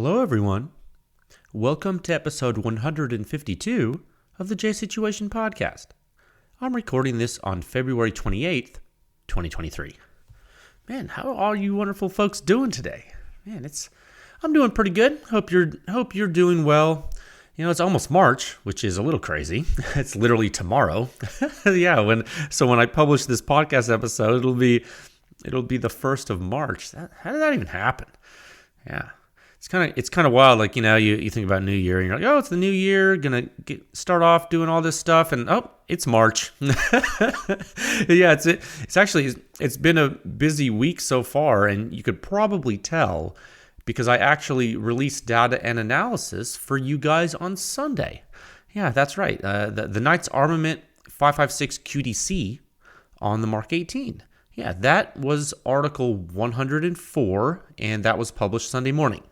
Hello, everyone. Welcome to episode 152 of the J Situation Podcast. I'm recording this on February 28th, 2023. Man, how are you wonderful folks doing today? Man, I'm doing pretty good. Hope you're doing well. You know, it's almost March, which is a little crazy. It's literally tomorrow. Yeah, when I publish this podcast episode, it'll be the 1st of March. How did that even happen? Yeah. It's kind of wild. Like, you know, you think about New Year and you're like, oh, it's the new year, gonna start off doing all this stuff, and oh, it's March. Yeah, it's been a busy week so far, and you could probably tell because I actually released data and analysis for you guys on Sunday. Yeah, that's right. The Knight's Armament 5.56 QDC on the MK18. Yeah, that was article 104, and that was published Sunday morning.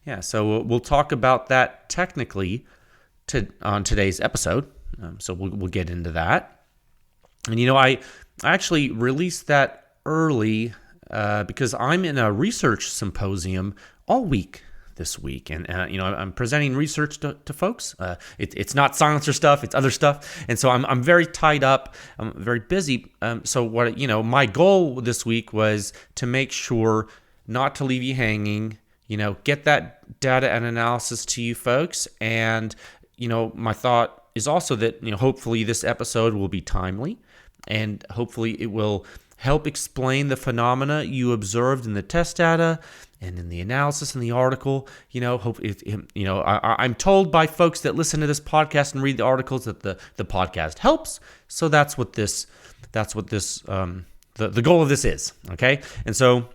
Yeah, so we'll talk about that technically on today's episode. So we'll get into that. And, you know, I actually released that early because I'm in a research symposium all week this week. And, you know, I'm presenting research to folks. It's not silencer stuff, it's other stuff. And so I'm very tied up. I'm very busy. So my goal this week was to make sure not to leave you hanging, you know, get that data and analysis to you folks. And, you know, my thought is also that, you know, hopefully this episode will be timely and hopefully it will help explain the phenomena you observed in the test data and in the analysis in the article. You know, I'm told by folks that listen to this podcast and read the articles that the podcast helps. So that's what the goal of this is. Okay. And so,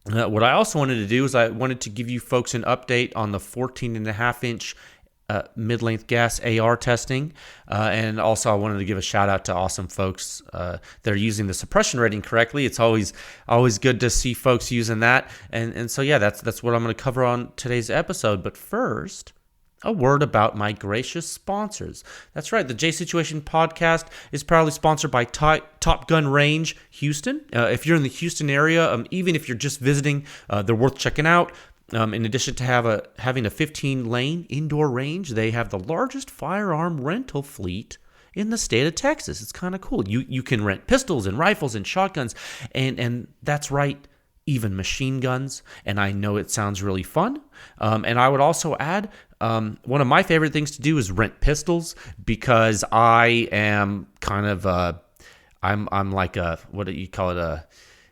what I also wanted to do is I wanted to give you folks an update on the 14.5-inch mid-length gas AR testing. And also I wanted to give a shout out to awesome folks that are using the suppression rating correctly. It's always good to see folks using that. And so, yeah, that's what I'm going to cover on today's episode. But first, a word about my gracious sponsors. That's right. The J Situation Podcast is proudly sponsored by Top Gun Range Houston. If you're in the Houston area, even if you're just visiting, they're worth checking out. In addition to having a 15-lane indoor range, they have the largest firearm rental fleet in the state of Texas. It's kind of cool. You can rent pistols and rifles and shotguns, and that's right, even machine guns. And I know it sounds really fun. And I would also add, one of my favorite things to do is rent pistols because I am kind of I'm like a, what do you call it,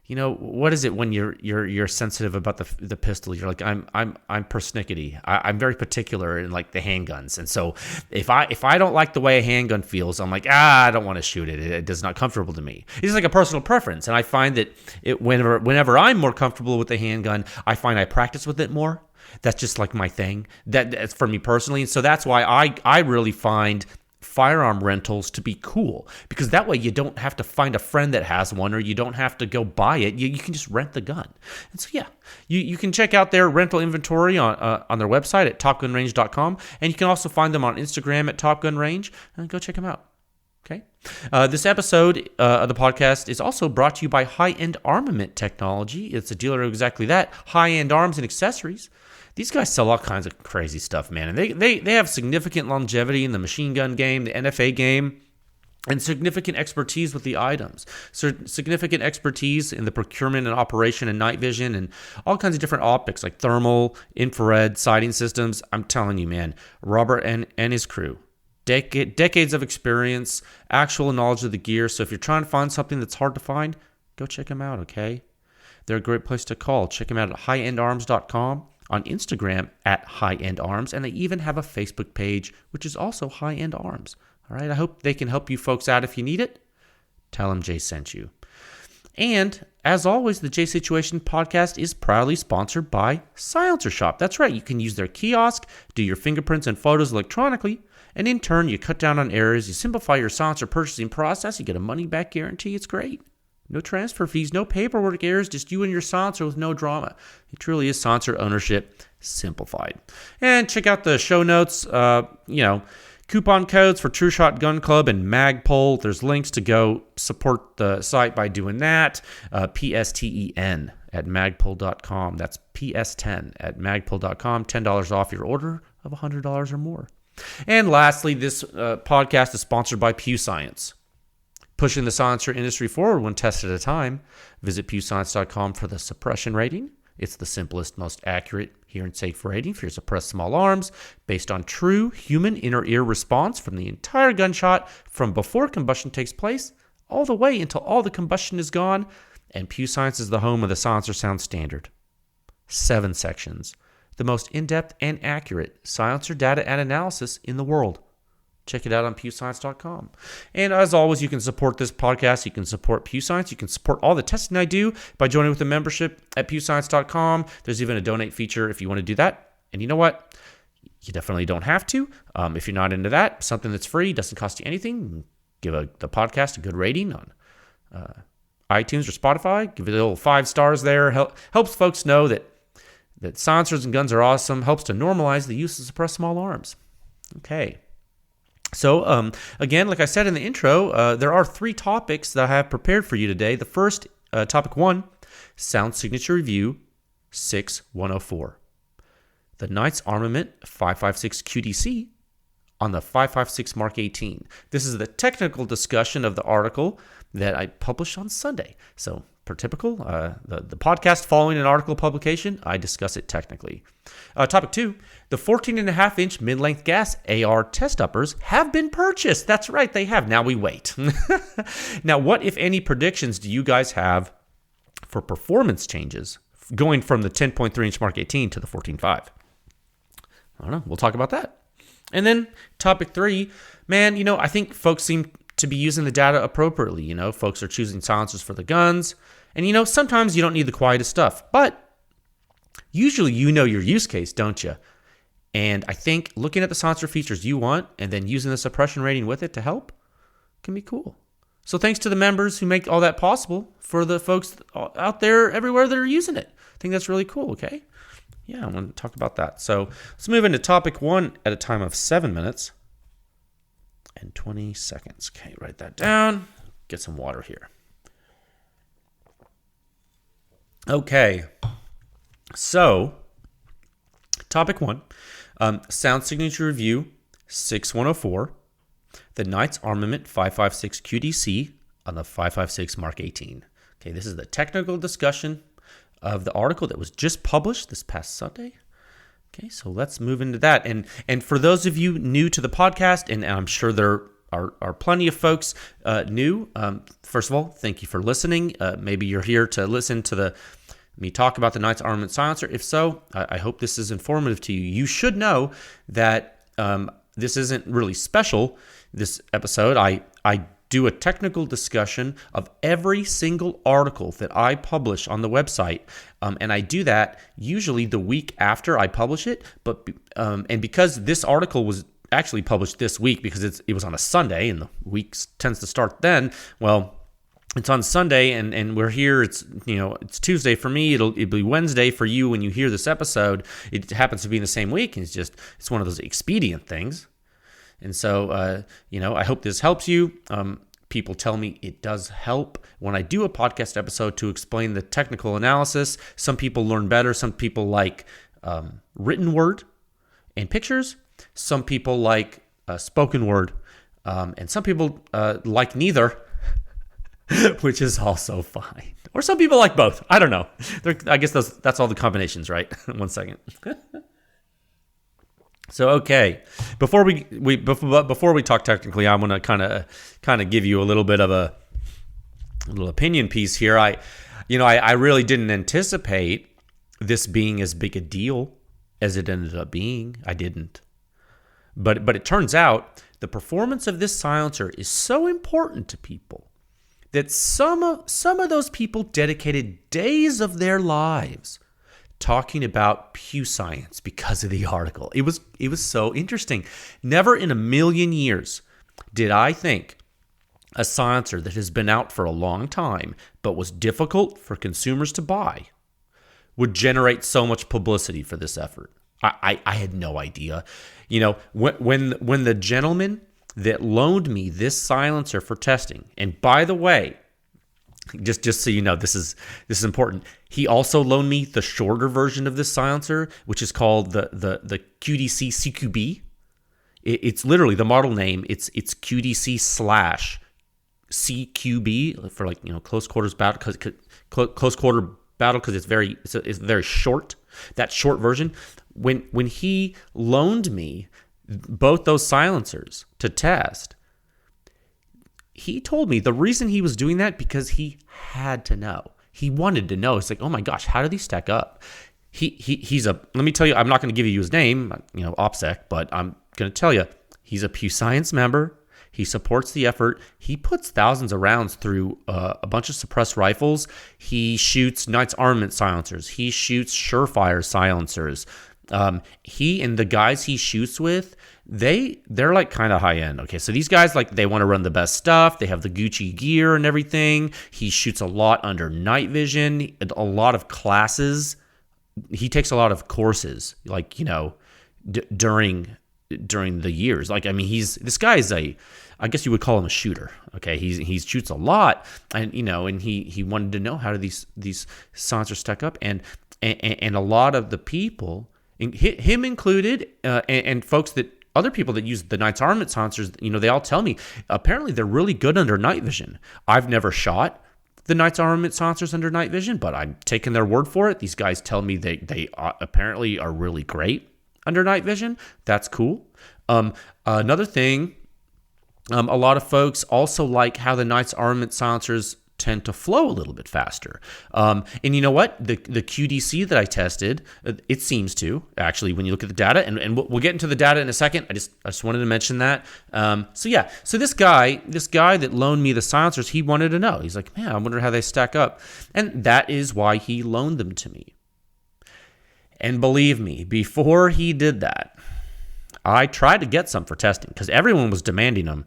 you know, what is it when you're sensitive about the pistol? You're like, I'm persnickety. I'm very particular in like the handguns. And so if I don't like the way a handgun feels, I'm like, I don't want to shoot it. It is not comfortable to me. It's like a personal preference. And I find that whenever I'm more comfortable with the handgun, I find I practice with it more. That's just like my thing. That's for me personally. And so that's why I really find firearm rentals to be cool, because that way you don't have to find a friend that has one or you don't have to go buy it. You can just rent the gun. And so, yeah, you can check out their rental inventory on their website at topgunrange.com, and you can also find them on Instagram at topgunrange, and go check them out. Okay. This episode of the podcast is also brought to you by High-End Armament Technology. It's a dealer of exactly that, high-end arms and accessories. These guys sell all kinds of crazy stuff, man. And they have significant longevity in the machine gun game, the NFA game, and significant expertise with the items. So significant expertise in the procurement and operation and night vision and all kinds of different optics like thermal, infrared, sighting systems. I'm telling you, man, Robert and his crew, decades of experience, actual knowledge of the gear. So if you're trying to find something that's hard to find, go check them out, okay? They're a great place to call. Check them out at highendarms.com. on Instagram at High End Arms, and they even have a Facebook page, which is also High End Arms. All right, I hope they can help you folks out if you need it. Tell them Jay sent you. And as always, the J Situation Podcast is proudly sponsored by Silencer Shop. That's right, you can use their kiosk, do your fingerprints and photos electronically, and in turn, you cut down on errors, you simplify your silencer purchasing process, you get a money-back guarantee. It's great. No transfer fees, no paperwork errors, just you and your silencer with no drama. It truly is silencer ownership simplified. And check out the show notes, coupon codes for True Shot Gun Club and Magpul. There's links to go support the site by doing that. PSTEN at magpul.com. That's PS10 at magpul.com. $10 off your order of $100 or more. And lastly, this podcast is sponsored by Pew Science. Pushing the silencer industry forward one test at a time. Visit pewscience.com for the suppression rating. It's the simplest, most accurate, hear and safe rating for your suppressed small arms based on true human inner ear response from the entire gunshot from before combustion takes place all the way until all the combustion is gone. And Pew Science is the home of the silencer sound standard. 7 sections. The most in-depth and accurate silencer data and analysis in the world. Check it out on pewscience.com. And as always, you can support this podcast. You can support Pew Science. You can support all the testing I do by joining with a membership at pewscience.com. There's even a donate feature if you want to do that. And you know what? You definitely don't have to. If you're not into that, something that's free, doesn't cost you anything, give the podcast a good rating on iTunes or Spotify. Give it a little 5 stars there. Helps folks know that silencers and guns are awesome. Helps to normalize the use of suppressed small arms. Okay. So, again, like I said in the intro, there are 3 topics that I have prepared for you today. The first, topic 1, Sound Signature Review 6104. The Knight's Armament 5.56 QDC on the 5.56 Mark 18. This is the technical discussion of the article that I published on Sunday. So, per typical, the podcast following an article publication, I discuss it technically. Topic 2, the 14.5-inch mid-length gas AR test uppers have been purchased. That's right, they have. Now we wait. Now, what, if any, predictions do you guys have for performance changes going from the 10.3-inch Mark 18 to the 14.5? I don't know. We'll talk about that. And then topic 3, man, I think folks seem to be using the data appropriately. Folks are choosing silencers for the guns. And, sometimes you don't need the quietest stuff. But usually your use case, don't you? And I think looking at the silencer features you want and then using the suppression rating with it to help can be cool. So thanks to the members who make all that possible for the folks out there everywhere that are using it. I think that's really cool, okay? Yeah, I want to talk about that. So let's move into topic 1 at a time of 7 minutes and 20 seconds. Okay, write that down. Get some water here. Okay, so topic 1, Sound Signature Review 6104, the Knight's Armament 5.56 QDC on the 5.56 Mark 18. Okay, this is the technical discussion of the article that was just published this past Sunday. Okay, so let's move into that. And for those of you new to the podcast, and I'm sure there are plenty of folks new, first of all, thank you for listening. Maybe you're here to listen to me talk about the Knight's Armament silencer. If so, I hope this is informative to you. You should know that this isn't really special, this episode. I do a technical discussion of every single article that I publish on the website, and I do that usually the week after I publish it. But and because this article was actually published this week because it was on a Sunday and the week tends to start then, well, it's on Sunday and we're here. It's it's Tuesday for me. It'll be Wednesday for you when you hear this episode. It happens to be in the same week. And it's one of those expedient things. And so I hope this helps you. People tell me it does help when I do a podcast episode to explain the technical analysis. Some people learn better. Some people like written word and pictures. Some people like spoken word, and some people like neither. Which is also fine. Or some people like both. I don't know. I guess that's all the combinations, right? 1 second. So okay, before we talk technically, I want to kind of give you a little bit of a little opinion piece here. I really didn't anticipate this being as big a deal as it ended up being. I didn't. But it turns out the performance of this silencer is so important to people that some of those people dedicated days of their lives talking about Pew Science because of the article. It was so interesting. Never in a million years did I think a silencer that has been out for a long time but was difficult for consumers to buy would generate so much publicity for this effort. I had no idea. When the gentleman that loaned me this silencer for testing, and by the way, Just so you know, this is important. He also loaned me the shorter version of this silencer, which is called the QDC CQB. It's literally the model name. It's QDC slash CQB for, like, you know, close quarter battle, because it's very short. That short version. When he loaned me both those silencers to test, he told me the reason he was doing that because he had to know. He wanted to know. It's like, oh my gosh, how do these stack up? He's a, let me tell you, I'm not going to give you his name, you know, OPSEC, but I'm going to tell you, he's a Pew Science member. He supports the effort. He puts thousands of rounds through a bunch of suppressed rifles. He shoots Knight's Armament silencers. He shoots Surefire silencers. He and the guys he shoots with, they're like kind of high end. Okay, so these guys, like, they want to run the best stuff. They have the Gucci gear and everything. He shoots a lot under night vision, a lot of classes. He takes a lot of courses, like, you know, during the years. Like, I mean, this guy is I guess you would call him a shooter. Okay, he shoots a lot, and, you know, and he wanted to know how do these silencers stack up, and a lot of the people, him included, and folks that other people that use the Knight's Armament silencers, you know, they all tell me apparently they're really good under night vision. I've never shot the Knight's Armament silencers under night vision, but I'm taking their word for it. These guys tell me they apparently are really great under night vision. That's cool. Another thing, a lot of folks also like how the Knight's Armament silencers tend to flow a little bit faster. And you know what? The QDC that I tested, it seems to, actually, when you look at the data, and we'll get into the data in a second. I just wanted to mention that. So this guy that loaned me the silencers, he wanted to know. He's like, man, I wonder how they stack up. And that is why he loaned them to me. And believe me, before he did that, I tried to get some for testing because everyone was demanding them.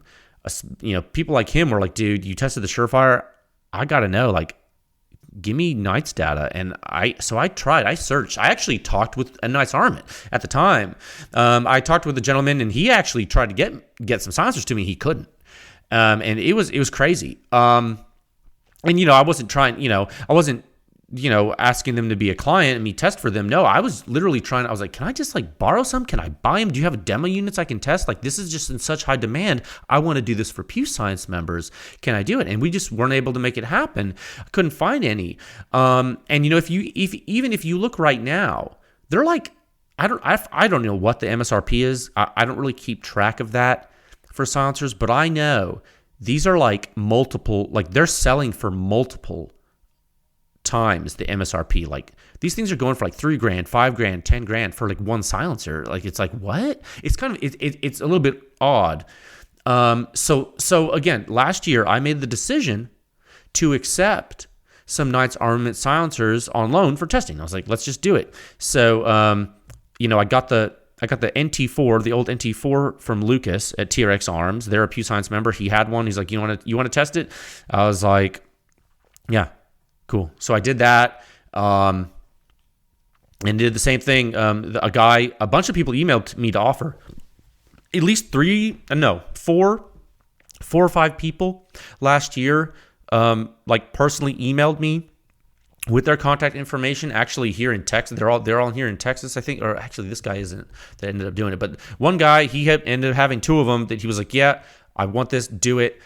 You know, people like him were like, dude, you tested the Surefire. I got to know, like, give me Knight's data. And I tried, I searched. I actually talked with a Knight's Armament at the time. I talked with a gentleman, and he actually tried to get some silencers to me. He couldn't. And it was crazy. And, you know, I wasn't asking them to be a client and me test for them. No, I was literally I was like, can I just, like, borrow some? Can I buy them? Do you have demo units I can test? Like, this is just in such high demand. I want to do this for Pew Science members. Can I do it? And we just weren't able to make it happen. I couldn't find any. And, you know, even if you look right now, they're like, I don't know what the MSRP is. I don't really keep track of that for silencers, but I know these are like multiple, like, they're selling for multiple times the MSRP. Like, these things are going for like $3,000, $5,000, $10,000 for like one silencer. Like, it's like, what? It's kind of it's a little bit odd. So again, last year I made the decision to accept some Knight's Armament silencers on loan for testing. I was like, let's just do it. So you know, I got the NT4, the old NT4 from Lucas at TRX Arms. They're a Pew Science member. He had one. He's like, you want to test it? I was like, yeah. Cool. So I did that, and did the same thing. A bunch of people emailed me to offer. At least four or five people last year, like, personally emailed me with their contact information. Actually, here in Texas, they're all here in Texas, I think. Or actually, this guy isn't that ended up doing it, but one guy, he ended up having two of them that he was like, yeah, I want this, do it.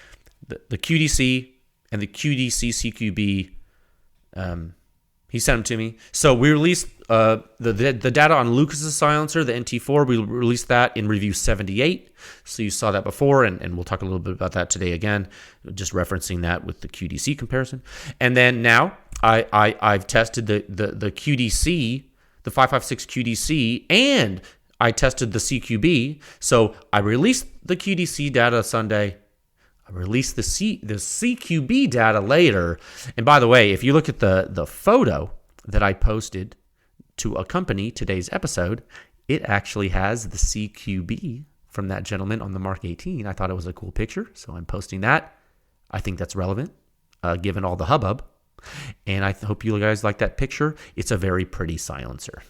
The QDC and the QDC CQB. He sent them to me. So we released the data on Lucas's silencer, the NT4. We released that in review 78. So you saw that before, and we'll talk a little bit about that today again, just referencing that with the QDC comparison. And then now I've tested the QDC, the 5.56 QDC, and I tested the CQB. So I released the QDC data Sunday. I released the CQB data later. And by the way, if you look at the photo that I posted to accompany today's episode, it actually has the CQB from that gentleman on the Mark 18. I thought it was a cool picture, so I'm posting that. I think that's relevant, given all the hubbub. And I hope you guys like that picture. It's a very pretty silencer.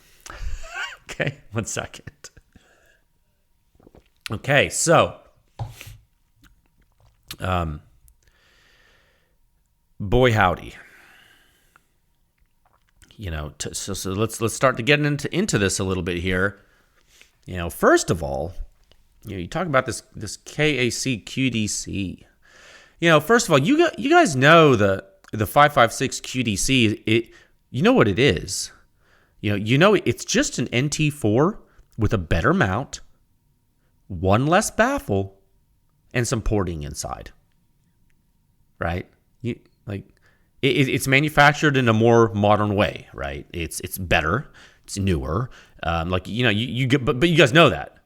Okay, 1 second. Okay, so boy howdy. So let's start to get into this a little bit here. First of all, you talk about this KAC QDC. First of all, you guys know the 5.56 QDC. You know what it is. It's just an NT4 with a better mount, one less baffle, and some porting inside. Right? It's manufactured in a more modern way, right? It's better, it's newer. But you guys know that,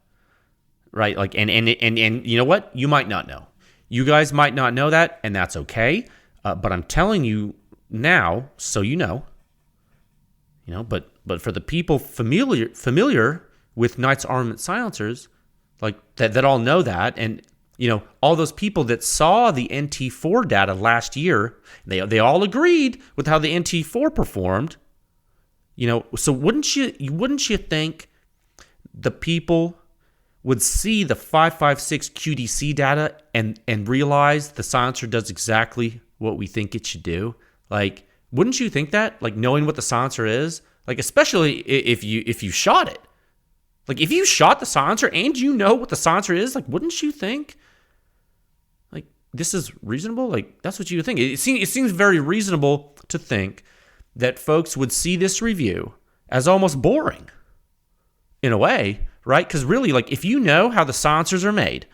right? And you know what? You might not know. You guys might not know that, and that's okay. But I'm telling you now, so you know. But for the people familiar with Knight's Armament silencers, like that all know that, and all those people that saw the NT4 data last year, they all agreed with how the NT4 performed. So wouldn't you think the people would see the 5.56 QDC data and realize the silencer does exactly what we think it should do? Like, wouldn't you think that? Like, knowing what the silencer is, like, especially if you shot it. Like, if you shot the silencer and you know what the silencer is, like, wouldn't you think, like, this is reasonable? Like, that's what you would think. It seems very reasonable to think that folks would see this review as almost boring in a way, right? Because really, like, if you know how the silencers are made,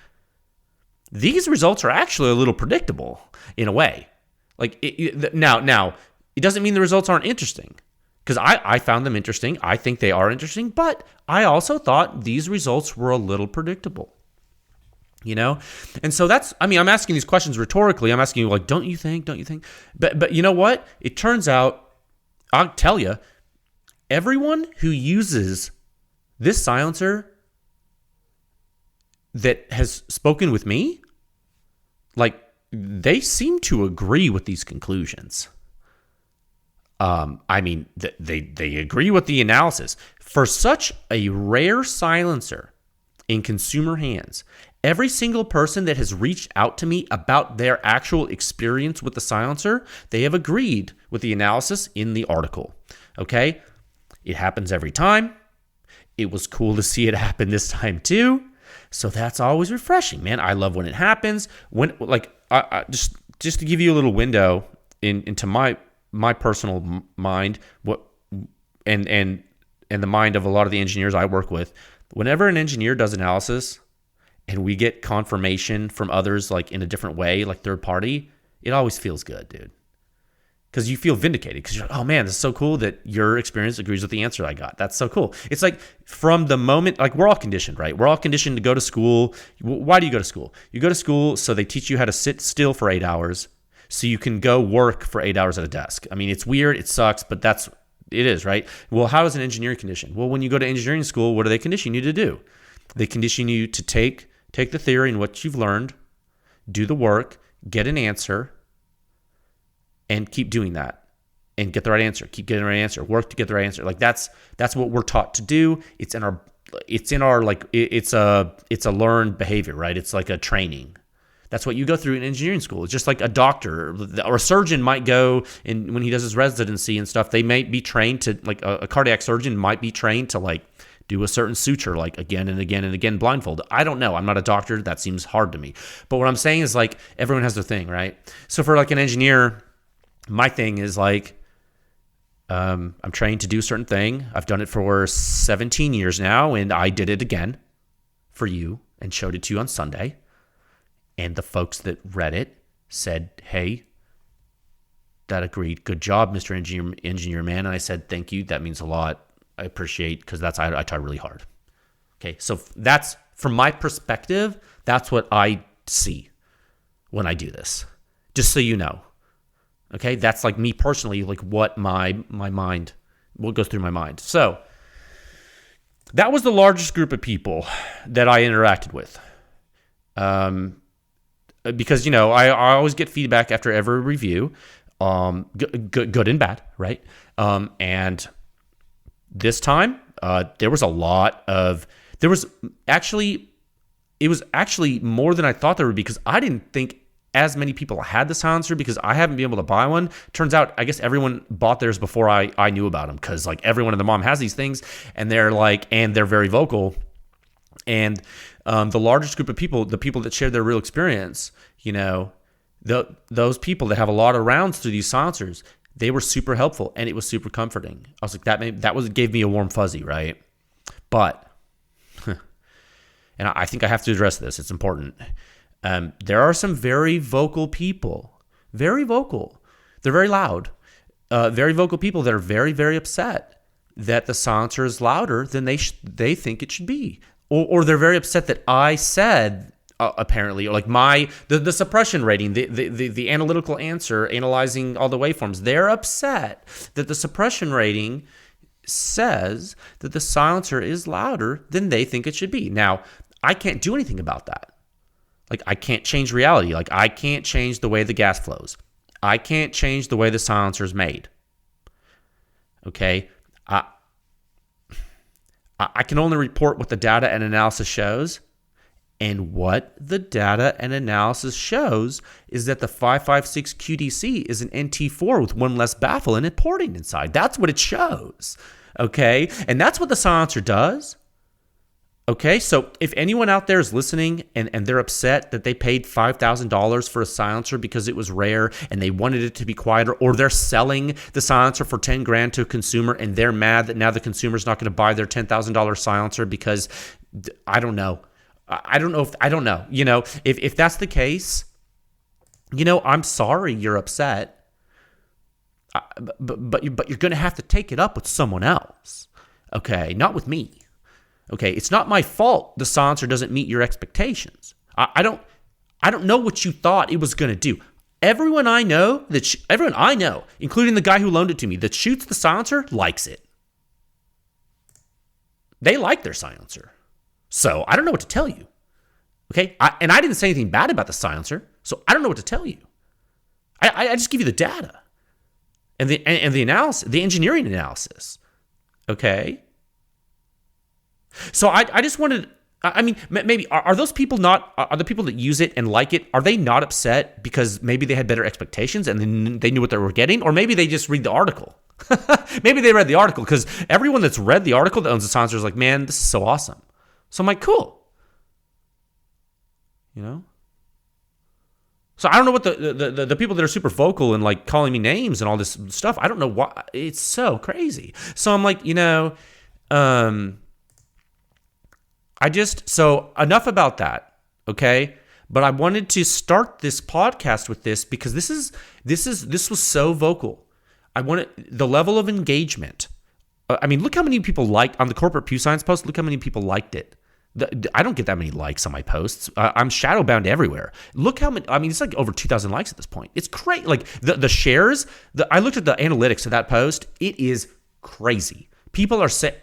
these results are actually a little predictable in a way. Like, now, it doesn't mean the results aren't interesting. Because I found them interesting. I think they are interesting. But I also thought these results were a little predictable. And so I'm asking these questions rhetorically. I'm asking you, like, don't you think? But you know what? It turns out, I'll tell you, everyone who uses this silencer that has spoken with me, like, they seem to agree with these conclusions. They agree with the analysis. For such a rare silencer in consumer hands, every single person that has reached out to me about their actual experience with the silencer, they have agreed with the analysis in the article. Okay? It happens every time. It was cool to see it happen this time too. So that's always refreshing, man. I love when it happens. When, like, I just to give you a little window into my personal mind, and the mind of a lot of the engineers I work with. Whenever an engineer does analysis and we get confirmation from others, like in a different way, like third party, it always feels good, dude. Because you feel vindicated, because you're like, oh man, this is so cool that your experience agrees with the answer I got. That's so cool. It's like from the moment, like, we're all conditioned, right? We're all conditioned to go to school. Why do you go to school? You go to school so they teach you how to sit still for 8 hours so you can go work for 8 hours at a desk. I mean, it's weird, it sucks, but it is, right? Well, how is an engineer conditioned? Well, when you go to engineering school, what do they condition you to do? They condition you to take the theory and what you've learned, do the work, get an answer, and keep doing that, and get the right answer. Keep getting the right answer. Work to get the right answer. Like, that's what we're taught to do. It's a learned behavior, right? It's like a training. That's what you go through in engineering school. It's just like a doctor or a surgeon might go, and when he does his residency and stuff, they might be trained to, like, a cardiac surgeon might be trained to, like, do a certain suture, like, again and again and again, blindfold. I don't know. I'm not a doctor. That seems hard to me. But what I'm saying is, like, everyone has their thing, right? So for, like, an engineer, my thing is, like, I'm trained to do a certain thing. I've done it for 17 years now, and I did it again for you and showed it to you on Sunday. And the folks that read it said, hey, that agreed. Good job, Mr. Engineer Man. And I said, thank you. That means a lot. I appreciate, because I try really hard. Okay, so that's, from my perspective, that's what I see when I do this. Just so you know. Okay, that's, like, me personally, like, what my mind, what goes through my mind. So that was the largest group of people that I interacted with. Because, I always get feedback after every review, good and bad, right? And this time, it was actually more than I thought there would be, because I didn't think as many people had the silencer because I haven't been able to buy one. Turns out, I guess everyone bought theirs before I knew about them, because like everyone and their mom has these things, and they're very vocal. And the largest group of people, the people that shared their real experience, those people that have a lot of rounds through these silencers, they were super helpful, and it was super comforting. I was like, that gave me a warm fuzzy, right? But, and I think I have to address this. It's important. There are some very vocal people, very vocal. They're very loud, very vocal people that are very, very upset that the silencer is louder than they think it should be. Or they're very upset that I said, apparently, or like the suppression rating, the analytical answer, analyzing all the waveforms, they're upset that the suppression rating says that the silencer is louder than they think it should be. Now, I can't do anything about that. Like, I can't change reality. Like, I can't change the way the gas flows. I can't change the way the silencer is made. Okay? I can only report what the data and analysis shows. And what the data and analysis shows is that the 5.56 QDC is an NT4 with one less baffle and it porting inside. That's what it shows. Okay? And that's what the silencer does. Okay, so if anyone out there is listening and they're upset that they paid $5,000 for a silencer because it was rare and they wanted it to be quieter, or they're selling the silencer for $10,000 to a consumer and they're mad that now the consumer's not going to buy their $10,000 silencer because I don't know. If that's the case, I'm sorry you're upset, but you're going to have to take it up with someone else. Okay, not with me. Okay, it's not my fault the silencer doesn't meet your expectations. I don't know what you thought it was going to do. Everyone I know, including the guy who loaned it to me, that shoots the silencer, likes it. They like their silencer. So I don't know what to tell you. Okay, and I didn't say anything bad about the silencer, so I don't know what to tell you. I just give you the data and the analysis, the engineering analysis. Okay. So I just wanted, maybe are those people are the people that use it and like it, are they not upset because maybe they had better expectations and then they knew what they were getting? Or maybe they just read the article. Maybe they read the article, because everyone that's read the article that owns the silencer is like, man, this is so awesome. So I'm like, cool. So I don't know what the people that are super vocal and like calling me names and all this stuff, I don't know why. It's so crazy. So I'm like, so enough about that, okay? But I wanted to start this podcast with this because this was so vocal. I wanted the level of engagement. Look how many people liked on the corporate Pew Science post. Look how many people liked it. I don't get that many likes on my posts. I'm shadow bound everywhere. Look how many. It's like over 2,000 likes at this point. It's crazy. Like the shares. I looked at the analytics of that post. It is crazy. People are saying,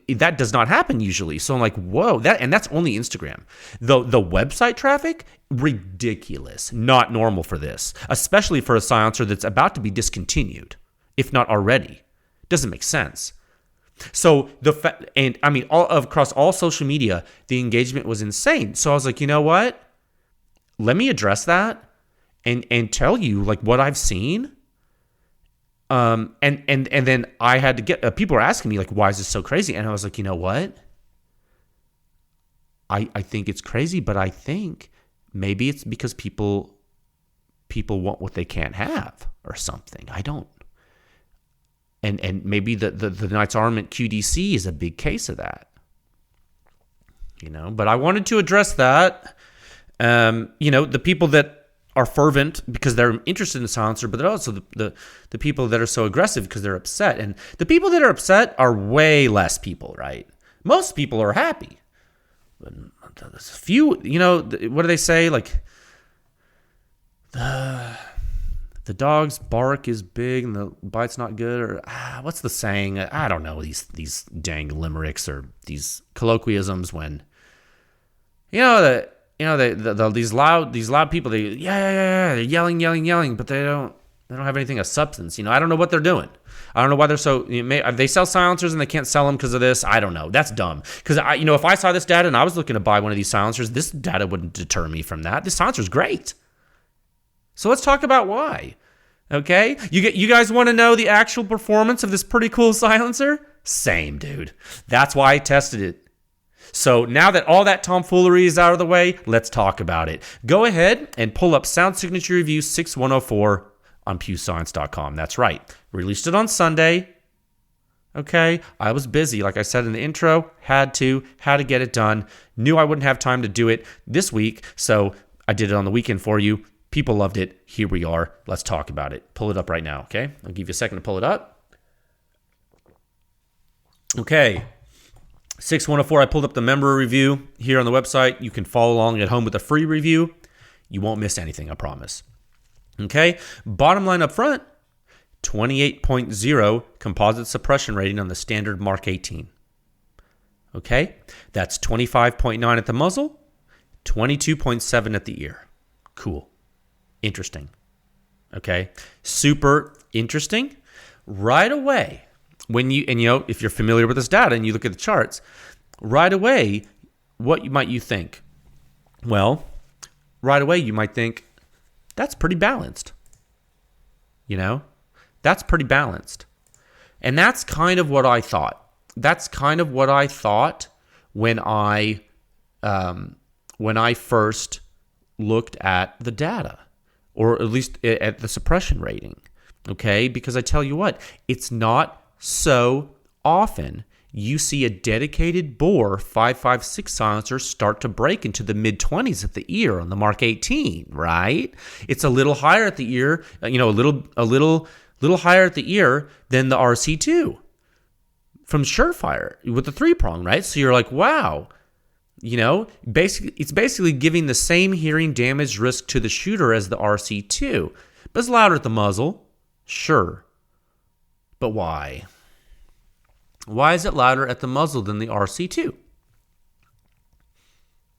that does not happen usually. So I'm like, whoa, that's only Instagram. The website traffic, ridiculous. Not normal for this, especially for a silencer that's about to be discontinued, if not already. Doesn't make sense. So across all social media, the engagement was insane. So I was like, you know what? Let me address that and tell you like what I've seen. And then I had to get people were asking me like, why is this so crazy? And I was like, you know what? I think it's crazy, but I think maybe it's because people want what they can't have or something. I don't. And maybe the Knights Armament QDC is a big case of that. But I wanted to address that. The people that are fervent because they're interested in the silencer, but they're also the people that are so aggressive because they're upset. And the people that are upset are way less people, right? Most people are happy. But there's a few, what do they say? Like, the dog's bark is big and the bite's not good, or what's the saying? I don't know, these dang limericks or these colloquialisms when, these loud people, they're yelling, but they don't have anything of substance. I don't know what they're doing. I don't know why they're so. They sell silencers and they can't sell them because of this. I don't know. That's dumb. Because if I saw this data and I was looking to buy one of these silencers, this data wouldn't deter me from that. This silencer's great. So let's talk about why. Okay? You guys want to know the actual performance of this pretty cool silencer? Same, dude. That's why I tested it. So now that all that tomfoolery is out of the way, let's talk about it. Go ahead and pull up Sound Signature Review 6104 on pewscience.com. That's right. Released it on Sunday. Okay, I was busy, like I said in the intro, had to get it done. Knew I wouldn't have time to do it this week, so I did it on the weekend for you. People loved it. Here we are. Let's talk about it. Pull it up right now, okay? I'll give you a second to pull it up. Okay, 6104, I pulled up the member review here on the website. You can follow along at home with a free review. You won't miss anything, I promise. Okay, bottom line up front, 28.0 composite suppression rating on the standard MK18. Okay, that's 25.9 at the muzzle, 22.7 at the ear. Cool. Interesting. Okay, super interesting. Right away, when if you're familiar with this data and you look at the charts, right away, what might you think? Well, right away you might think, that's pretty balanced. That's pretty balanced. And that's kind of what I thought. That's kind of what I thought when I first looked at the data, or at least at the suppression rating. Okay? Because I tell you what, it's not so often you see a dedicated bore 5.56 silencer start to break into the mid-20s at the ear on the MK18, right? It's a little higher at the ear, a little higher at the ear than the RC2 from Surefire with the 3-prong, right? So you're like, wow, it's basically giving the same hearing damage risk to the shooter as the RC2, but it's louder at the muzzle, sure. But why? Why is it louder at the muzzle than the RC2?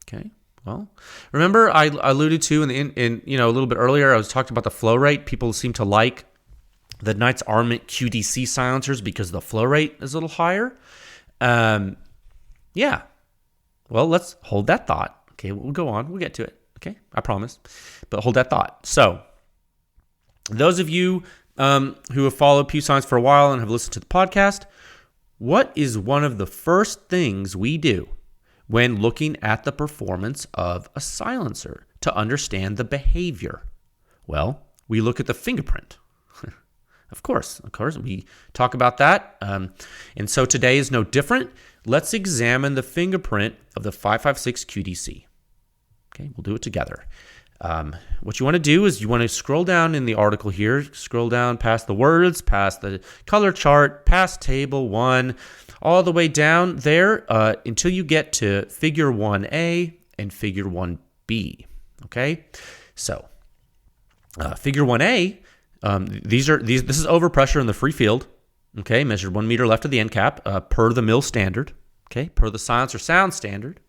Okay, well, remember I alluded to in a little bit earlier, I was talking about the flow rate. People seem to like the Knights Armament QDC silencers because the flow rate is a little higher. Yeah. Well, let's hold that thought. Okay, we'll go on. We'll get to it. Okay, I promise. But hold that thought. So, those of you who have followed Pew Science for a while and have listened to the podcast, what is one of the first things we do when looking at the performance of a silencer to understand the behavior? Well, we look at the fingerprint. Of course, we talk about that. And so today is no different. Let's examine the fingerprint of the 5.56 QDC. Okay, we'll do it together. What you want to do is you want to scroll down in the article here, scroll down past the words, past the color chart, past table 1, all the way down there until you get to figure 1A and figure 1B. Okay, so figure 1A, this is overpressure in the free field. Okay, measured 1 meter left of the end cap per the mill standard. Okay, per the silencer sound standard.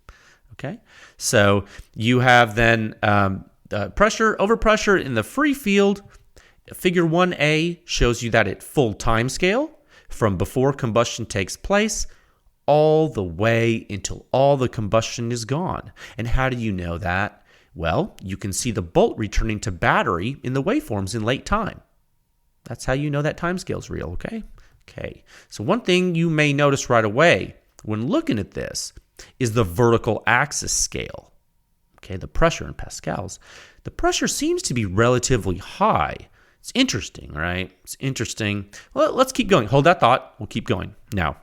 Okay, so you have then overpressure in the free field. Figure 1A shows you that at full time scale from before combustion takes place all the way until all the combustion is gone. And how do you know that? Well, you can see the bolt returning to battery in the waveforms in late time. That's how you know that time scale is real, okay? Okay, so one thing you may notice right away when looking at this is the vertical axis scale. Okay, the pressure in pascals. The pressure seems to be relatively high. It's interesting, right? It's interesting. Well, let's keep going. Hold that thought. We'll keep going. Now,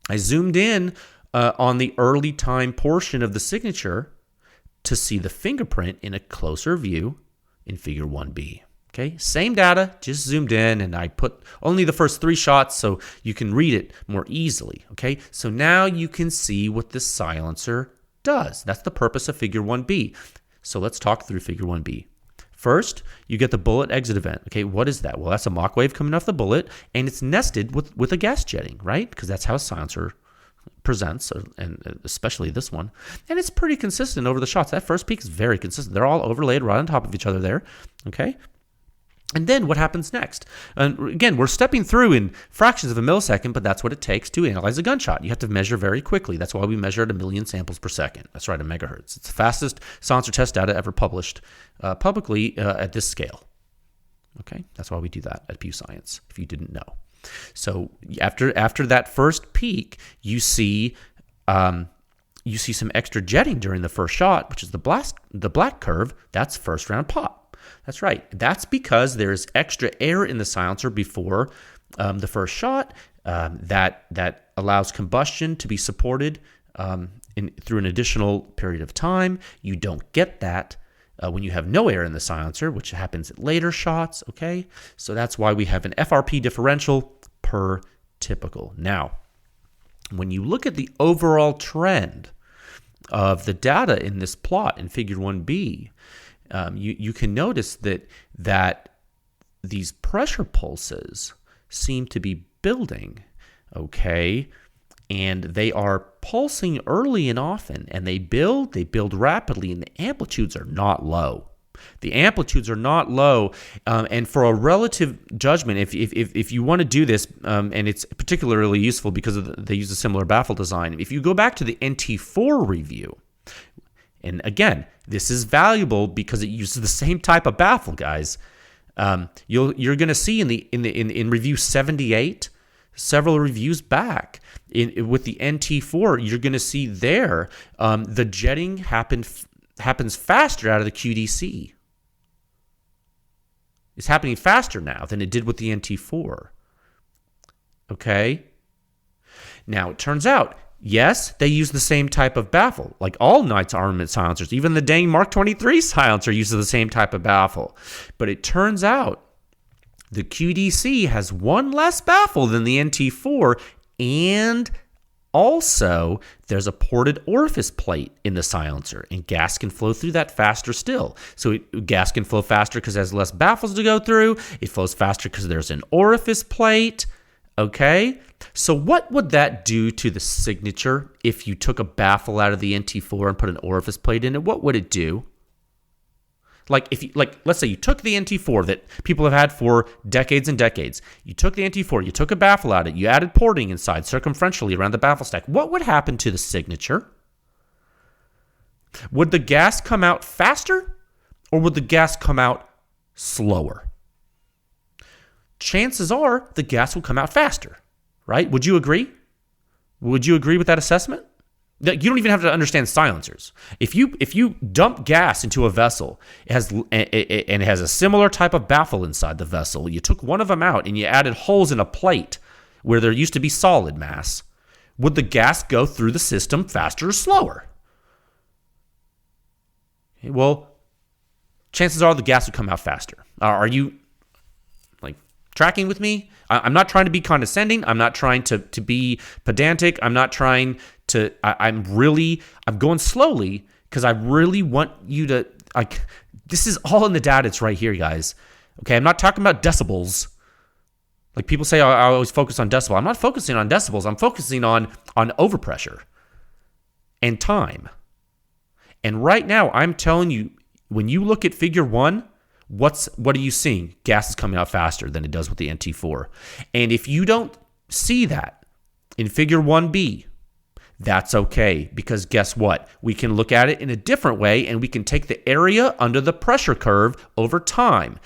I zoomed in on the early time portion of the signature to see the fingerprint in a closer view in figure 1B. Okay, same data, just zoomed in, and I put only the first 3 shots so you can read it more easily. Okay, so now you can see what the silencer does. That's the purpose of figure 1B. So let's talk through figure 1B. First, you get the bullet exit event. Okay, what is that? Well, that's a Mach wave coming off the bullet, and it's nested with a gas jetting, right? Because that's how a silencer presents, and especially this one. And it's pretty consistent over the shots. That first peak is very consistent. They're all overlaid right on top of each other there. Okay. And then what happens next? And again, we're stepping through in fractions of a millisecond, but that's what it takes to analyze a gunshot. You have to measure very quickly. That's why we measure at 1 million samples per second. That's right, a megahertz. It's the fastest silencer test data ever published publicly at this scale. Okay, that's why we do that at Pew Science, if you didn't know. So after that first peak, you see some extra jetting during the first shot, which is the black curve. That's first round pop. That's right. That's because there's extra air in the silencer before the first shot that allows combustion to be supported through an additional period of time. You don't get that when you have no air in the silencer, which happens at later shots. Okay, so that's why we have an FRP differential per typical. Now, when you look at the overall trend of the data in this plot in Figure 1b, you can notice that these pressure pulses seem to be building, okay? And they are pulsing early and often, and they build rapidly, and the amplitudes are not low. The amplitudes are not low, and for a relative judgment, if you want to do this, and it's particularly useful because they use a similar baffle design, if you go back to the NT4 review, and again, this is valuable because it uses the same type of baffle, guys. You're going to see in review 78, several reviews back, with the NT4, you're going to see there the jetting happens faster out of the QDC. It's happening faster now than it did with the NT4. Okay? Now, it turns out, yes, they use the same type of baffle, like all Knight's armament silencers. Even the dang Mark 23 silencer uses the same type of baffle. But it turns out the QDC has one less baffle than the NT4, and also there's a ported orifice plate in the silencer, and gas can flow through that faster still. So gas can flow faster because it has less baffles to go through. It flows faster because there's an orifice plate. Okay? So what would that do to the signature if you took a baffle out of the NT4 and put an orifice plate in it? What would it do? Let's say you took the NT4 that people have had for decades and decades. You took the NT4, you took a baffle out of it, you added porting inside circumferentially around the baffle stack. What would happen to the signature? Would the gas come out faster, or would the gas come out slower? Chances are the gas will come out faster, right? Would you agree? Would you agree with that assessment? You don't even have to understand silencers. If you dump gas into a vessel, it has a similar type of baffle inside the vessel, you took one of them out and you added holes in a plate where there used to be solid mass, would the gas go through the system faster or slower? Well, chances are the gas would come out faster. Are you tracking with me? I'm not trying to be condescending. I'm not trying to be pedantic. I'm not trying to, I'm going slowly because I really want you to, this is all in the data. It's right here, guys. Okay, I'm not talking about decibels. Like people say, I always focus on decibel. I'm not focusing on decibels. I'm focusing on overpressure and time. And right now, I'm telling you, when you look at Figure 1, what are you seeing? Gas is coming out faster than it does with the NT4. And if you don't see that in Figure 1b, that's okay, because guess what? We can look at it in a different way, and we can take the area under the pressure curve over time.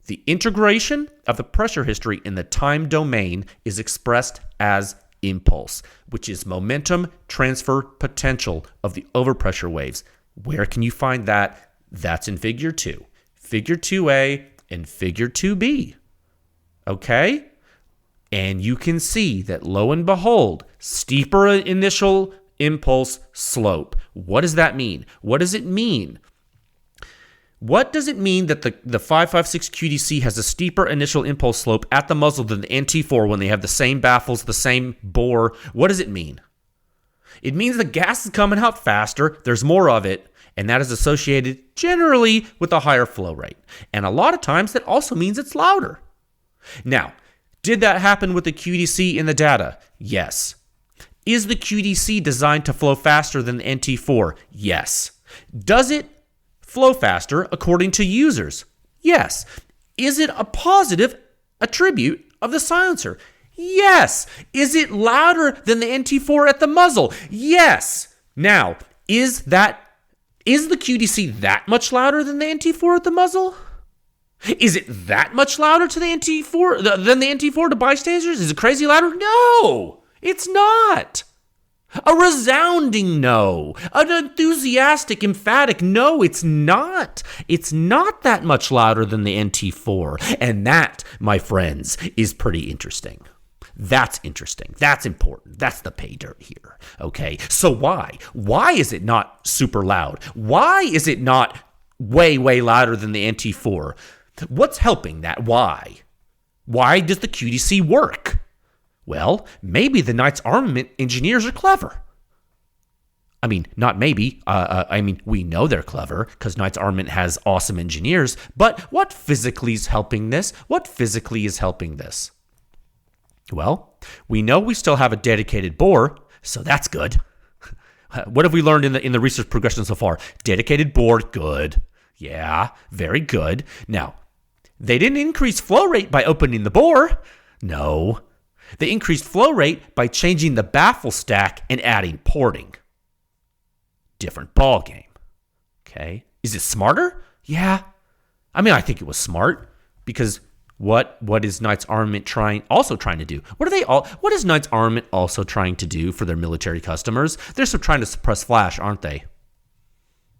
The integration of the pressure history in the time domain is expressed as impulse, which is momentum transfer potential of the overpressure waves. Where can you find that? That's in Figure 2. Figure 2a and Figure 2b. Okay? And you can see that, lo and behold, steeper initial impulse slope. What does that mean? What does it mean? What does it mean that the 5.56 QDC has a steeper initial impulse slope at the muzzle than the NT4 when they have the same baffles, the same bore? What does it mean? It means the gas is coming out faster, there's more of it, and that is associated generally with a higher flow rate. And a lot of times that also means it's louder. Now, did that happen with the QDC in the data? Yes. Is the QDC designed to flow faster than the NT4? Yes. Does it flow faster according to users? Yes. Is it a positive attribute of the silencer? Yes. Is it louder than the NT4 at the muzzle? Yes. Now, is the QDC that much louder than the NT4 at the muzzle? Is it that much louder to the NT4 than the NT4 to bystanders? Is it crazy louder? No, it's not. A resounding no. An enthusiastic, emphatic no, it's not. It's not that much louder than the NT4. And that, my friends, is pretty interesting. That's interesting. That's important. That's the pay dirt here. Okay, so why? Why is it not super loud? Why is it not way, way louder than the NT4? What's helping that? Why? Why does the QDC work? Well, maybe the Knights Armament engineers are clever. I mean, not maybe. We know they're clever because Knights Armament has awesome engineers. But what physically is helping this? Well, we know we still have a dedicated bore, so that's good. What have we learned in the research progression so far? Dedicated bore, good. Yeah, very good. Now, they didn't increase flow rate by opening the bore. No. They increased flow rate by changing the baffle stack and adding porting. Different ball game. Okay. Is it smarter? Yeah. I mean, I think it was smart because what is Knights Armament also trying to do? What is Knights Armament also trying to do for their military customers? They're trying to suppress flash, aren't they?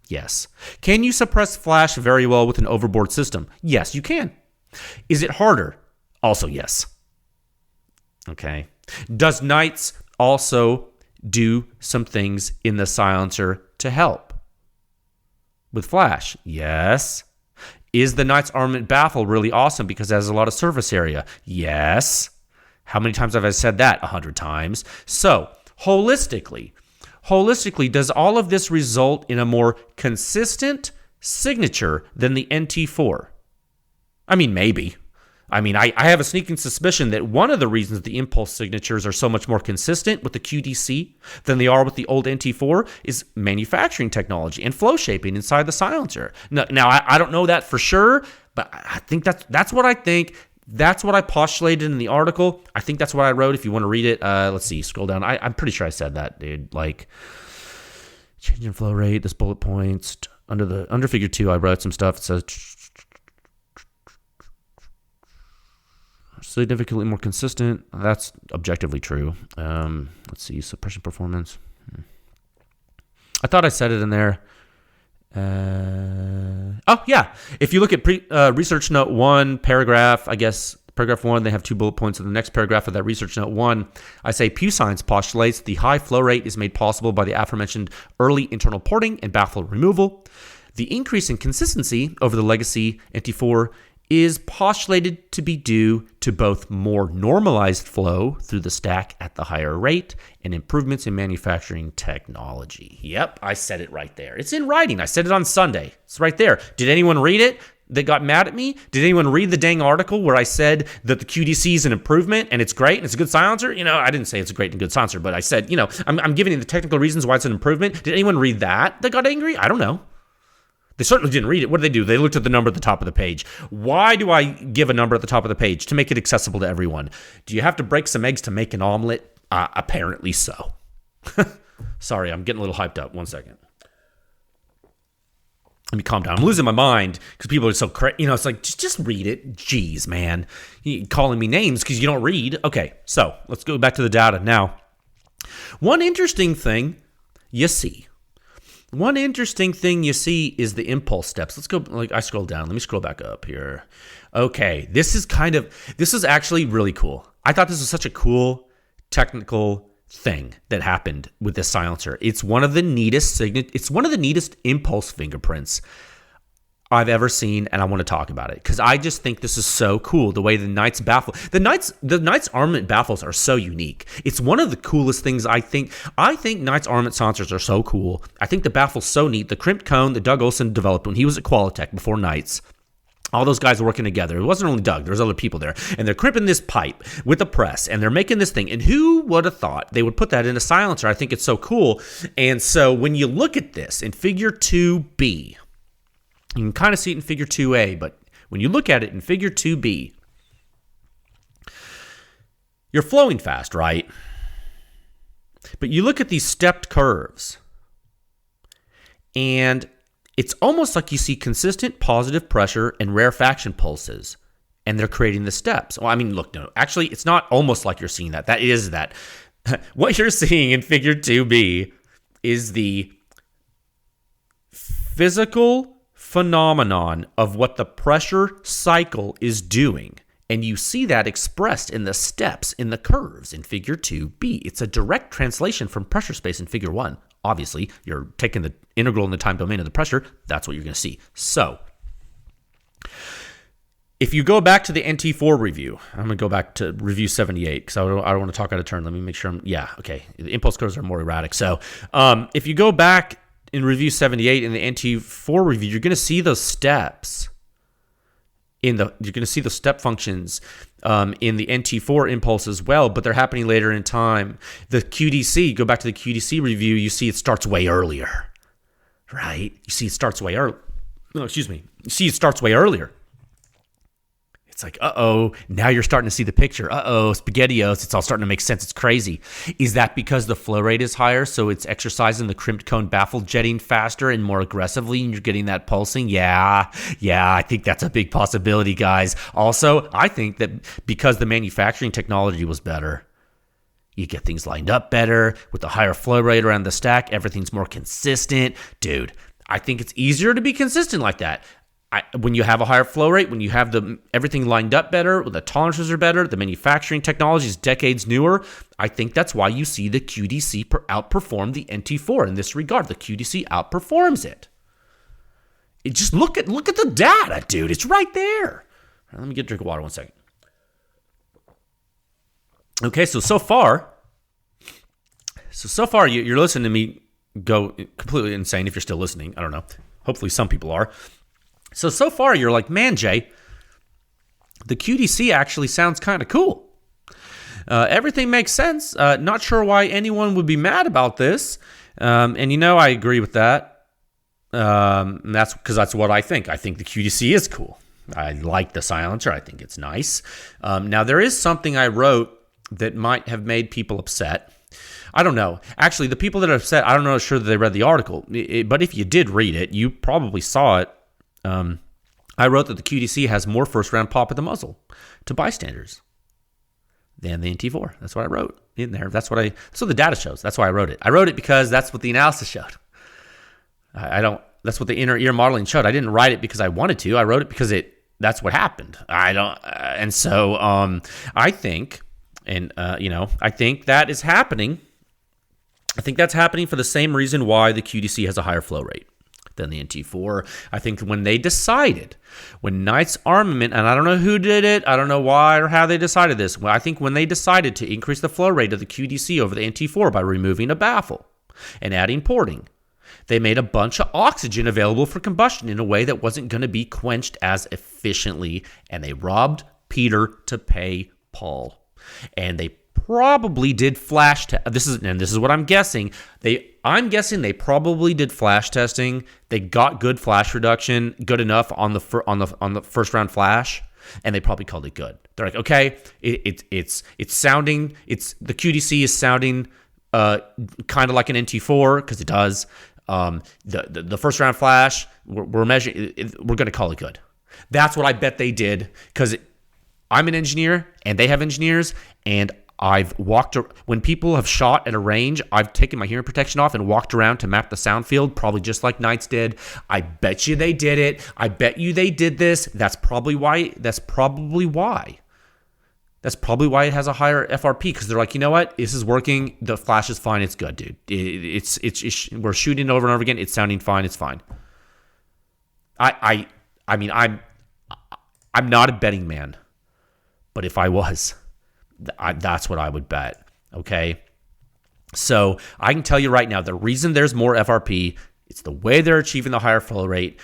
Yes. Can you suppress flash very well with an overboard system? Yes, you can. Is it harder? Also, yes. Okay. Does Knights also do some things in the silencer to help with flash? Yes. Is the Knights Armament baffle really awesome because it has a lot of surface area? Yes. How many times have I said that? 100 times. So, holistically, does all of this result in a more consistent signature than the NT4? I mean, maybe. I have a sneaking suspicion that one of the reasons the impulse signatures are so much more consistent with the QDC than they are with the old NT4 is manufacturing technology and flow shaping inside the silencer. Now I don't know that for sure, but I think that's what I think. That's what I postulated in the article. I think that's what I wrote. If you want to read it, let's see, scroll down. I'm pretty sure I said that, dude. Like, change in flow rate, this bullet points. Under figure 2, I wrote some stuff. It says significantly more consistent. That's objectively true. Let's see, suppression performance. I thought I said it in there. Oh, yeah. If you look at research note 1, paragraph 1, they have 2 bullet points. In the next paragraph of that research note 1, I say Pew Science postulates the high flow rate is made possible by the aforementioned early internal porting and baffle removal. The increase in consistency over the legacy NT4 is postulated to be due to both more normalized flow through the stack at the higher rate and improvements in manufacturing technology. Yep, I said it right there. It's in writing. I said it on Sunday. It's right there. Did anyone read it that got mad at me? Did anyone read the dang article where I said that the QDC is an improvement and it's great and it's a good silencer? I didn't say it's a great and good silencer, but I said, I'm giving you the technical reasons why it's an improvement. Did anyone read that got angry? I don't know. They certainly didn't read it. What did they do? They looked at the number at the top of the page. Why do I give a number at the top of the page? To make it accessible to everyone. Do you have to break some eggs to make an omelet? Apparently so. Sorry, I'm getting a little hyped up. 1 second. Let me calm down. I'm losing my mind because people are so crazy. It's like, just read it. Jeez, man. You're calling me names because you don't read. Okay, so let's go back to the data now. One interesting thing you see is the impulse steps. Let's go, I scroll down. Let me scroll back up here. Okay, this is actually really cool. I thought this was such a cool technical thing that happened with this silencer. It's one of the neatest impulse fingerprints I've ever seen, and I want to talk about it because I just think this is so cool. The way the Knights baffle, the Knights Armament baffles are so unique. It's one of the coolest things I think. I think Knights Armament silencers are so cool. I think the baffle's so neat. The crimped cone that Doug Olson developed when he was at Qualitech before Knights. All those guys are working together. It wasn't only Doug. There was other people there. And they're crimping this pipe with a press. And they're making this thing. And who would have thought they would put that in a silencer? I think it's so cool. And so when you look at this in Figure 2B, you can kind of see it in Figure 2A, but When you look at it in figure 2B, you're flowing fast, right? But you look at these stepped curves, and it's almost like you see consistent positive pressure and rarefaction pulses, and they're creating the steps. Well, I mean, look, no, actually, it's not almost like you're seeing that. That is that. What you're seeing in figure 2B is the physical phenomenon of what the pressure cycle is doing. And you see that expressed in the steps in the curves in figure 2B. It's a direct translation from pressure space in figure 1. Obviously, you're taking the integral in the time domain of the pressure. That's what you're going to see. So, if you go back to the NT4 review, I'm going to go back to review 78 because I don't want to talk out of turn. Let me make sure okay. The impulse curves are more erratic. So, if you go back in review 78 in the NT4 review, you're going to see those steps. You're going to see the step functions in the NT4 impulse as well, but they're happening later in time. The QDC, go back to the QDC review, you see it starts way earlier, right? You see it starts way early. No, excuse me. You see it starts way earlier. It's like, now you're starting to see the picture. SpaghettiOs, it's all starting to make sense. It's crazy. Is that because the flow rate is higher, so it's exercising the crimped cone baffle jetting faster and more aggressively, and you're getting that pulsing? Yeah, I think that's a big possibility, guys. Also, I think that because the manufacturing technology was better, you get things lined up better with the higher flow rate around the stack. Everything's more consistent. Dude, I think it's easier to be consistent like that. When you have a higher flow rate, when you have everything lined up better, the tolerances are better, the manufacturing technology is decades newer, I think that's why you see the QDC outperform the NT4 in this regard. The QDC outperforms it. Just look at the data, dude. It's right there. Let me get a drink of water 1 second. Okay, so far you're listening to me go completely insane. If you're still listening, I don't know. Hopefully some people are. So far, you're like, man, Jay, the QDC actually sounds kind of cool. Everything makes sense. Not sure why anyone would be mad about this. And I agree with that. That's because that's what I think. I think the QDC is cool. I like the silencer. I think it's nice. Now, there is something I wrote that might have made people upset. I don't know. Actually, the people that are upset, I don't know sure that they read the article. But if you did read it, you probably saw it. I wrote that the QDC has more first-round pop at the muzzle to bystanders than the NT4. That's what I wrote in there. That's what the data shows. That's why I wrote it. I wrote it because that's what the analysis showed. That's what the inner ear modeling showed. I didn't write it because I wanted to. I wrote it because that's what happened. And so I think, I think that is happening. I think that's happening for the same reason why the QDC has a higher flow rate than the NT4. I think when Knight's Armament, and I don't know who did it, I don't know why or how they decided this. Well, I think when they decided to increase the flow rate of the QDC over the NT4 by removing a baffle and adding porting, they made a bunch of oxygen available for combustion in a way that wasn't going to be quenched as efficiently, and they robbed Peter to pay Paul. And they probably did flash this is what I'm guessing. I'm guessing they probably did flash testing. They got good flash reduction, good enough on the first round flash, and they probably called it good. They're like, okay, it's sounding, the QDC is sounding kind of like an NT4 because it does. The first round flash, we're measuring, we're going to call it good. That's what I bet they did because I'm an engineer and they have engineers, and I've walked, when people have shot at a range, I've taken my hearing protection off and walked around to map the sound field, probably just like Knights did. I bet you they did it. I bet you they did this. That's probably why it has a higher FRP, because they're like, you know what? This is working. The flash is fine. It's good, dude. We're shooting over and over again. It's sounding fine. It's fine. I mean, I'm not a betting man, but if I was, that's what I would bet. Okay. So I can tell you right now, the reason there's more FRP, it's the way they're achieving the higher flow rate.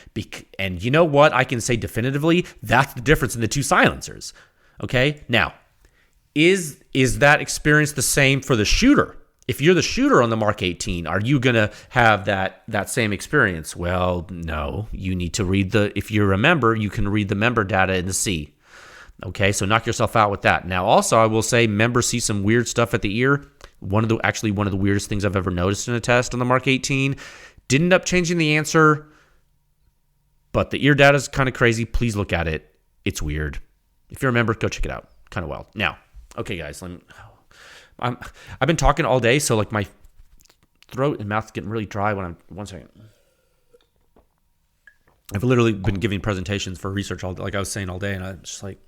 And you know what? I can say definitively, that's the difference in the two silencers. Okay. Now, is that experience the same for the shooter? If you're the shooter on the Mark 18, are you going to have that same experience? Well, no. You need to read if you're a member, you can read the member data in the C. Okay, so knock yourself out with that. Now, also, I will say members see some weird stuff at the ear. One of the weirdest things I've ever noticed in a test on the Mark 18. Didn't end up changing the answer, but the ear data is kind of crazy. Please look at it. It's weird. If you're a member, go check it out. Kind of wild. Now, okay, guys, I've been talking all day, so like my throat and mouth's getting really dry when I'm. One second. I've literally been giving presentations for research all day, like I was saying all day, and I'm just like,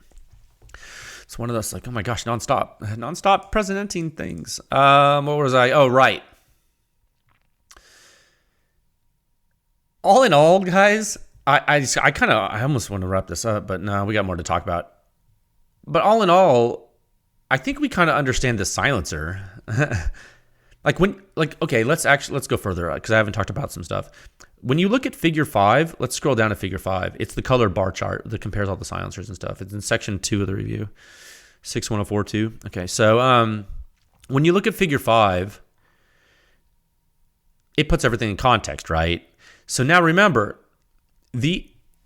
it's one of those like, oh my gosh, nonstop presenting things. What was I? Oh, right. All in all, guys, I almost want to wrap this up, but no, we got more to talk about. But all in all, I think we kind of understand the silencer. Okay, let's go further because I haven't talked about some stuff. When you look at Figure 5, let's scroll down to Figure 5. It's the colored bar chart that compares all the silencers and stuff. It's in section 2 of the review, 61042. Okay, so when you look at Figure 5, it puts everything in context, right? So now remember, and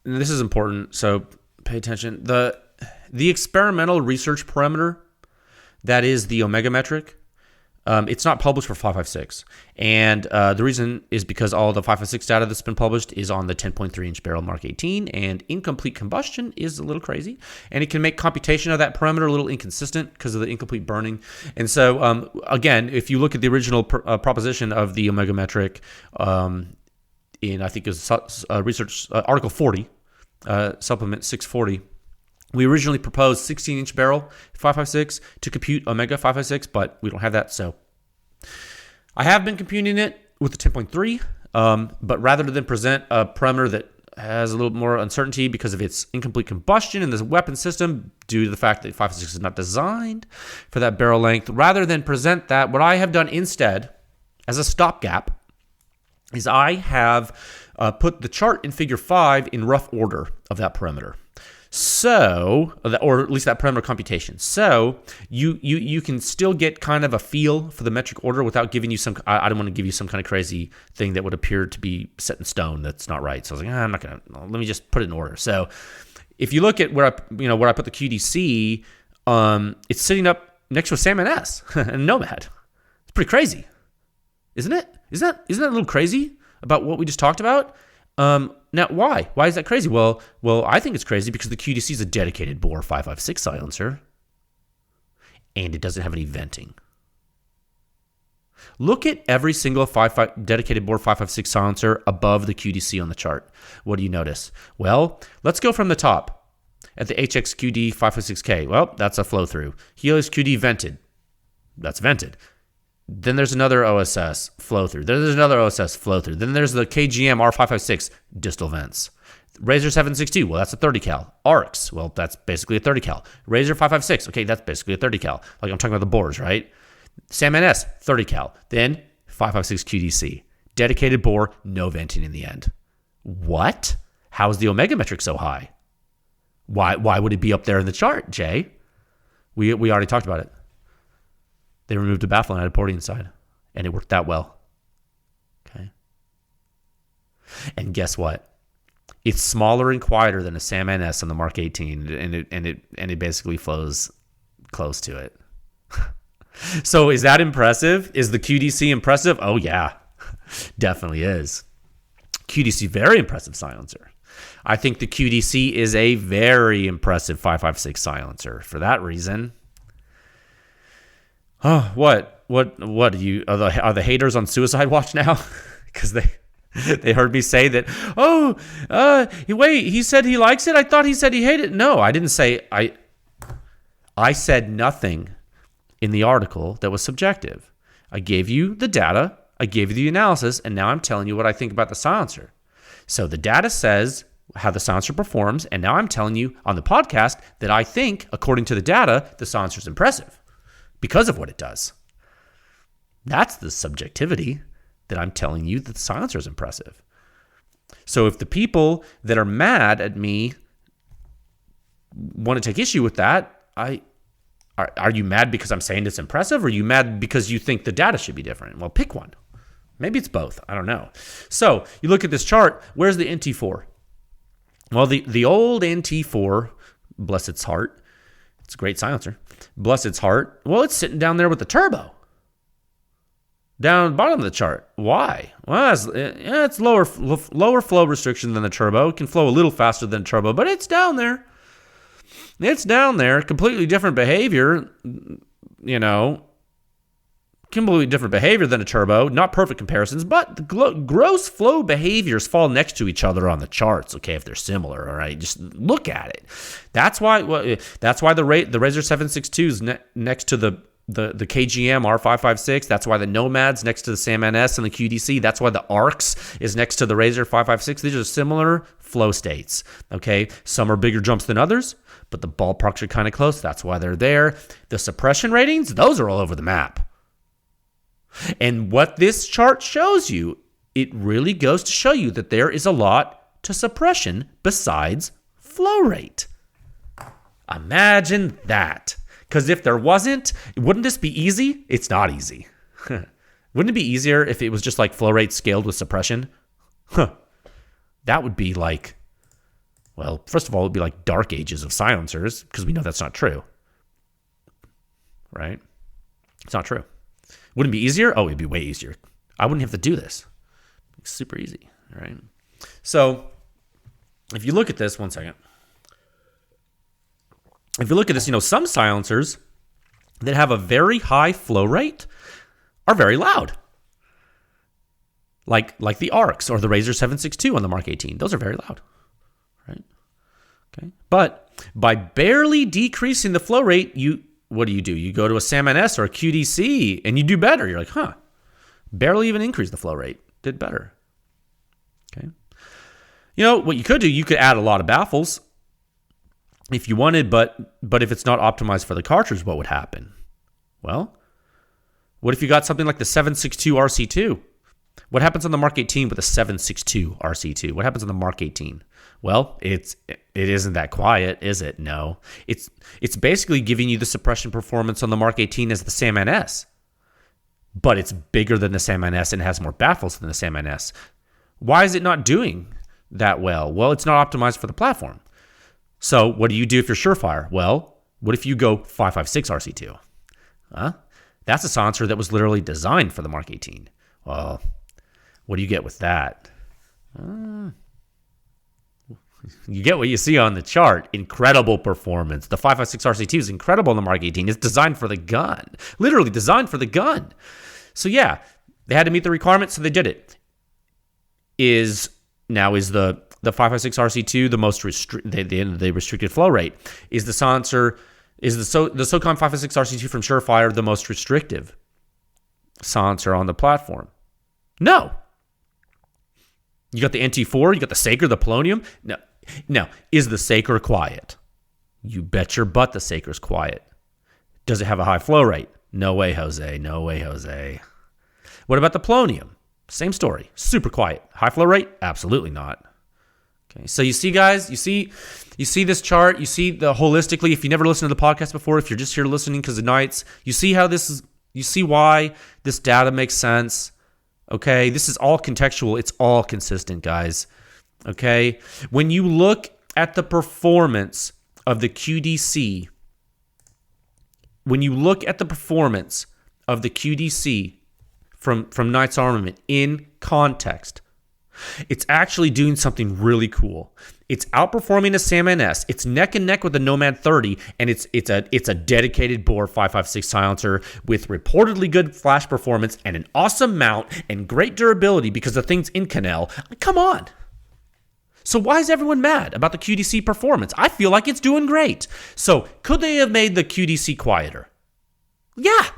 this is important, so pay attention. The experimental research parameter, that is the omega metric, it's not published for 5.56. And the reason is because all the 5.56 data that's been published is on the 10.3 inch barrel Mark 18, and incomplete combustion is a little crazy. And it can make computation of that parameter a little inconsistent because of the incomplete burning. And so, again, if you look at the original proposition of the omega metric in, I think it was research article 40, supplement 640, we originally proposed 16-inch barrel 5.56 to compute omega 5.56, but we don't have that. So I have been computing it with the 10.3, but rather than present a parameter that has a little more uncertainty because of its incomplete combustion in the weapon system due to the fact that 5.56 is not designed for that barrel length, rather than present that, what I have done instead as a stopgap is I have put the chart in Figure 5 in rough order of that parameter. So, or at least that parameter computation. So you can still get kind of a feel for the metric order without giving you some. I don't want to give you some kind of crazy thing that would appear to be set in stone. That's not right. So I was like, I'm not gonna. Let me just put it in order. So if you look at where I put the QDC, it's sitting up next to a Salmon S and Nomad. It's pretty crazy, isn't it? Isn't that a little crazy about what we just talked about? Now, why? Why is that crazy? Well, I think it's crazy because the QDC is a dedicated bore 5.56 silencer, and it doesn't have any venting. Look at every single dedicated bore 5.56 silencer above the QDC on the chart. What do you notice? Well, let's go from the top. At the HXQD 5.56K, well, that's a flow-through. Helios QD vented. That's vented. Then there's another OSS flow-through. There's another OSS flow-through. Then there's the KGM R556 distal vents. Razor 762, well, that's a 30 cal. ARCs, well, that's basically a 30 cal. Razor 556, okay, that's basically a 30 cal. Like I'm talking about the bores, right? Salmon S, 30 cal. Then 5.56 QDC. Dedicated bore, no venting in the end. What? How is the omega metric so high? Why would it be up there in the chart, Jay? We already talked about it. They removed a baffle and had a porting inside, and it worked that well. Okay. And guess what? It's smaller and quieter than a Salmon S on the Mark 18, and it basically flows close to it. So is that impressive? Is the QDC impressive? Oh yeah, definitely is. QDC, very impressive silencer. I think the QDC is a very impressive 5.56 silencer. For that reason. Oh, what are you? Are the haters on suicide watch now? Because they heard me say that. Oh, wait, he said he likes it. I thought he said he hated it. No, I didn't say. I said nothing in the article that was subjective. I gave you the data. I gave you the analysis, and now I'm telling you what I think about the silencer. So the data says how the silencer performs, and now I'm telling you on the podcast that I think, according to the data, the silencer is impressive. Because of what it does. That's the subjectivity that I'm telling you that the silencer is impressive. So if the people that are mad at me want to take issue with that, I Are you mad because I'm saying it's impressive, or are you mad because you think the data should be different? Well, pick one. Maybe it's both. I don't know. So you look at this chart. Where's the NT4? Well, the old NT4, bless its heart, it's a great silencer, bless its heart. Well, it's sitting down there with the turbo. Down at the bottom of the chart. Why? Well, it's lower flow restriction than the turbo. It can flow a little faster than turbo, but it's down there. It's down there. Completely different behavior, completely different behavior than a turbo. Not perfect comparisons, but the gross flow behaviors fall next to each other on the charts. Okay, if they're similar, all right, just look at it. That's why the Razor 762 is next to the KGM R556. That's why the Nomad's next to the Sam NS and the QDC. That's why the ARCS is next to the Razor 556. These are similar flow states. Okay, some are bigger jumps than others, but the ballparks are kind of close. That's why they're there. The suppression ratings, those are all over the map. And what this chart shows you, it really goes to show you that there is a lot to suppression besides flow rate. Imagine that. Because if there wasn't, wouldn't this be easy? It's not easy. Wouldn't it be easier if it was just like flow rate scaled with suppression? That would be like, well, first of all, it would be like dark ages of silencers, because we know that's not true. Right? It's not true. Wouldn't it be easier? Oh, it'd be way easier. I wouldn't have to do this. It's super easy. All right. So if you look at this, one second. If you look at this, some silencers that have a very high flow rate are very loud. Like the ARCS or the Razor 762 on the Mark 18. Those are very loud. Right? Okay. But by barely decreasing the flow rate, what do? You go to a Sam NS or a QDC and you do better. You're like, barely even increase the flow rate. Did better. Okay. What you could do, you could add a lot of baffles if you wanted, but if it's not optimized for the cartridge, what would happen? Well, what if you got something like the 762 RC2? What happens on the Mark 18 with a 762 RC2? What happens on the Mark 18? Well, it isn't that quiet, is it? No. It's basically giving you the suppression performance on the Mark 18 as the Sam NS. But it's bigger than the Sam NS and has more baffles than the Sam NS. Why is it not doing that well? Well, it's not optimized for the platform. So what do you do if you're Surefire? Well, what if you go 5.56 RC2? That's a silencer that was literally designed for the Mark 18. Well, what do you get with that? You get what you see on the chart. Incredible performance. The 5.56 RC2 is incredible on the Mark 18. It's designed for the gun. Literally designed for the gun. So yeah, they had to meet the requirements, so they did it. Is the 5.56 RC2 the most the restricted flow rate? Is the silencer, the SOCOM 5.56 RC2 from Surefire the most restrictive silencer on the platform? No. You got the NT4, you got the Saker, the Polonium. No. Is the Saker quiet? You bet your butt the Saker's quiet. Does it have a high flow rate? No way, Jose. No way, Jose. What about the Polonium? Same story. Super quiet. High flow rate? Absolutely not. Okay, so you see, guys, you see this chart, you see the holistically, if you never listened to the podcast before, if you're just here listening because of nights, you see how this is, you see why this data makes sense. Okay, this is all contextual. It's all consistent, guys. Okay, when you look at the performance of the QDC, from Knight's Armament in context, it's actually doing something really cool. It's outperforming a Sam NS. It's neck and neck with the Nomad 30, and it's a dedicated bore 5.56 silencer with reportedly good flash performance and an awesome mount and great durability because the thing's in Canal. Come on. So why is everyone mad about the QDC performance? I feel like it's doing great. So could they have made the QDC quieter? Yeah.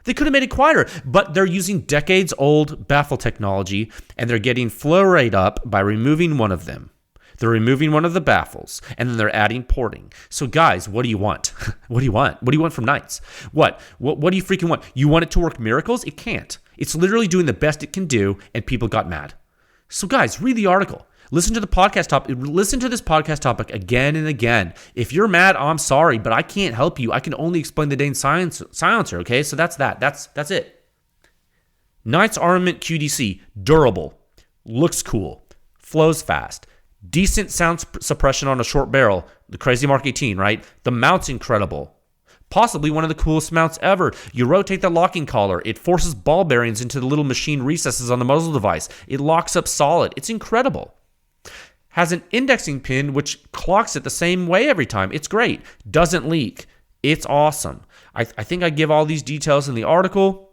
They could have made it quieter, but they're using decades-old baffle technology, and they're getting flow rate up by removing one of them. They're removing one of the baffles, and then they're adding porting. So, guys, what do you want? What do you want? What do you want from Knights? What do you freaking want? You want it to work miracles? It can't. It's literally doing the best it can do, and people got mad. So guys, read the article. Listen to the podcast topic. Listen to this podcast topic again and again. If you're mad, I'm sorry, but I can't help you. I can only explain the dang silencer, okay? So that's that. That's it. Knights Armament QDC, durable, looks cool, flows fast, decent sound suppression on a short barrel, the crazy Mark 18, right? The mount's incredible. Possibly one of the coolest mounts ever. You rotate the locking collar. It forces ball bearings into the little machine recesses on the muzzle device. It locks up solid. It's incredible. Has an indexing pin which clocks it the same way every time. It's great. Doesn't leak. It's awesome. I think I give all these details in the article.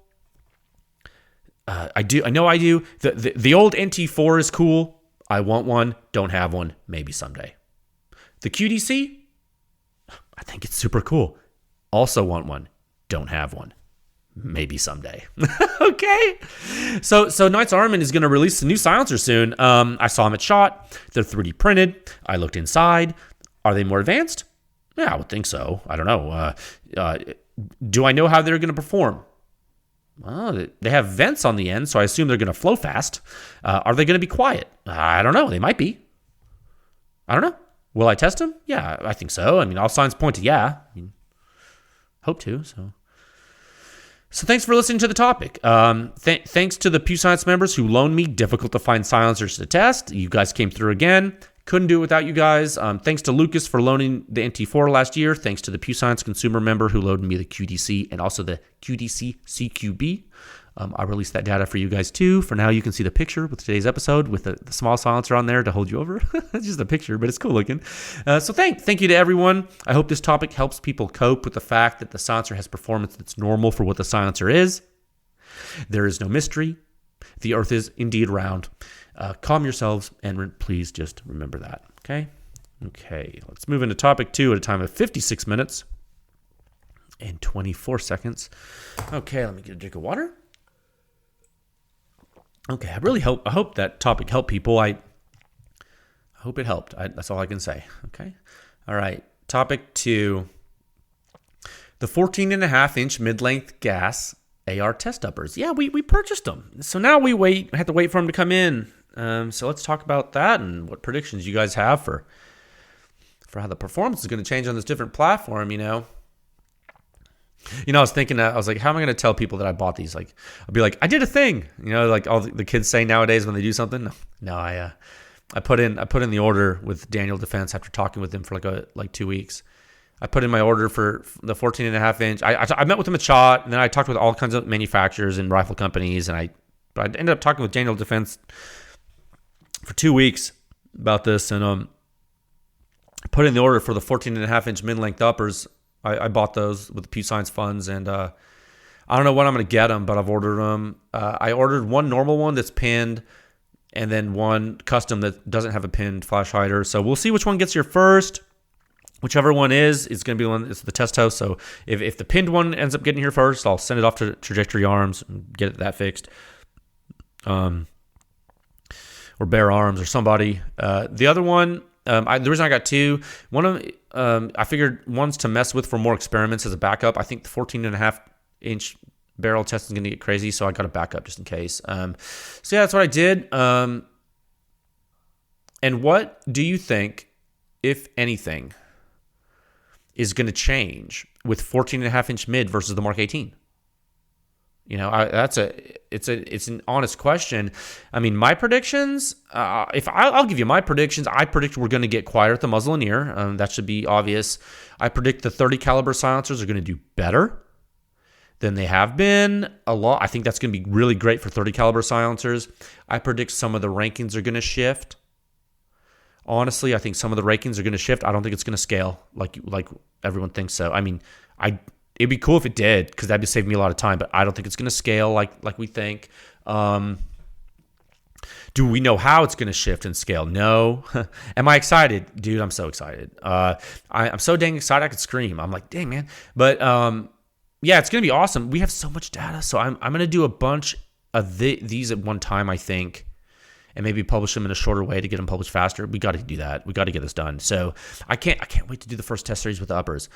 I do. The old NT4 is cool. I want one. Don't have one. Maybe someday. The QDC, I think it's super cool. Also want one. Don't have one. Maybe someday. Okay. So Knights Armament is going to release a new silencer soon. I saw them at SHOT. They're 3D printed. I looked inside. Are they more advanced? Yeah, I would think so. I don't know. Do I know how they're going to perform? Well, they have vents on the end, so I assume they're going to flow fast. Are they going to be quiet? I don't know. They might be. I don't know. Will I test them? Yeah, I think so. I mean, all signs point to yeah. Hope to. So thanks for listening to the topic. Thanks to the Pew Science members who loaned me difficult to find silencers to test. You guys came through again. Couldn't do it without you guys. Thanks to Lucas for loaning the NT4 last year. Thanks to the Pew Science consumer member who loaned me the QDC and also the QDC CQB. I released that data for you guys too. For now, you can see the picture with today's episode with the small silencer on there to hold you over. It's just a picture, but it's cool looking. So thank you to everyone. I hope this topic helps people cope with the fact that the silencer has performance that's normal for what the silencer is. There is no mystery. The earth is indeed round. Calm yourselves and please just remember that. Okay, let's move into topic 2 at a time of 56 minutes and 24 seconds. Okay, let me get a drink of water. Okay, I hope that topic helped people. I hope it helped. That's all I can say. Okay. All right. Topic 2. The 14.5-inch mid-length gas AR test uppers. Yeah, we purchased them. So now we have to wait for them to come in. So let's talk about that and what predictions you guys have for how the performance is going to change on this different platform, I was thinking that I was like, how am I going to tell people that I bought these? Like, I'll be like, I did a thing, like all the kids say nowadays when they do something. No, I put in the order with Daniel Defense after talking with him for like 2 weeks. I put in my order for the 14.5-inch. I met with him at SHOT, and then I talked with all kinds of manufacturers and rifle companies, and I ended up talking with Daniel Defense for 2 weeks about this, and I put in the order for the 14.5-inch mid-length uppers. I bought those with the Pew Science funds, and I don't know when I'm going to get them, but I've ordered them. I ordered one normal one that's pinned, and then one custom that doesn't have a pinned flash hider. So we'll see which one gets here first. Whichever one is going to be one. It's the test house. So if the pinned one ends up getting here first, I'll send it off to Trajectory Arms and get that fixed, or Bear Arms or somebody. The other one. The reason I got 2, one of them, I figured one's to mess with for more experiments as a backup. I think the 14.5-inch barrel test is going to get crazy, so I got a backup just in case. So yeah, that's what I did. And what do you think, if anything, is going to change with 14.5-inch mid versus the Mark 18? It's an honest question. I mean, my predictions, I'll give you my predictions. I predict we're going to get quieter at the muzzle and ear. That should be obvious. I predict the 30 caliber silencers are going to do better than they have been a lot. I think that's going to be really great for 30 caliber silencers. I predict some of the rankings are going to shift. Honestly, I think some of the rankings are going to shift. I don't think it's going to scale like everyone thinks so. I mean, it'd be cool if it did, because that'd save me a lot of time, but I don't think it's going to scale like we think. Do we know how it's going to shift and scale? No. Am I excited? Dude, I'm so excited. I'm so dang excited I could scream. I'm like, dang, man. But yeah, it's going to be awesome. We have so much data, so I'm going to do a bunch of these at one time, I think, and maybe publish them in a shorter way to get them published faster. We got to do that. We got to get this done. So I can't wait to do the first test series with the uppers.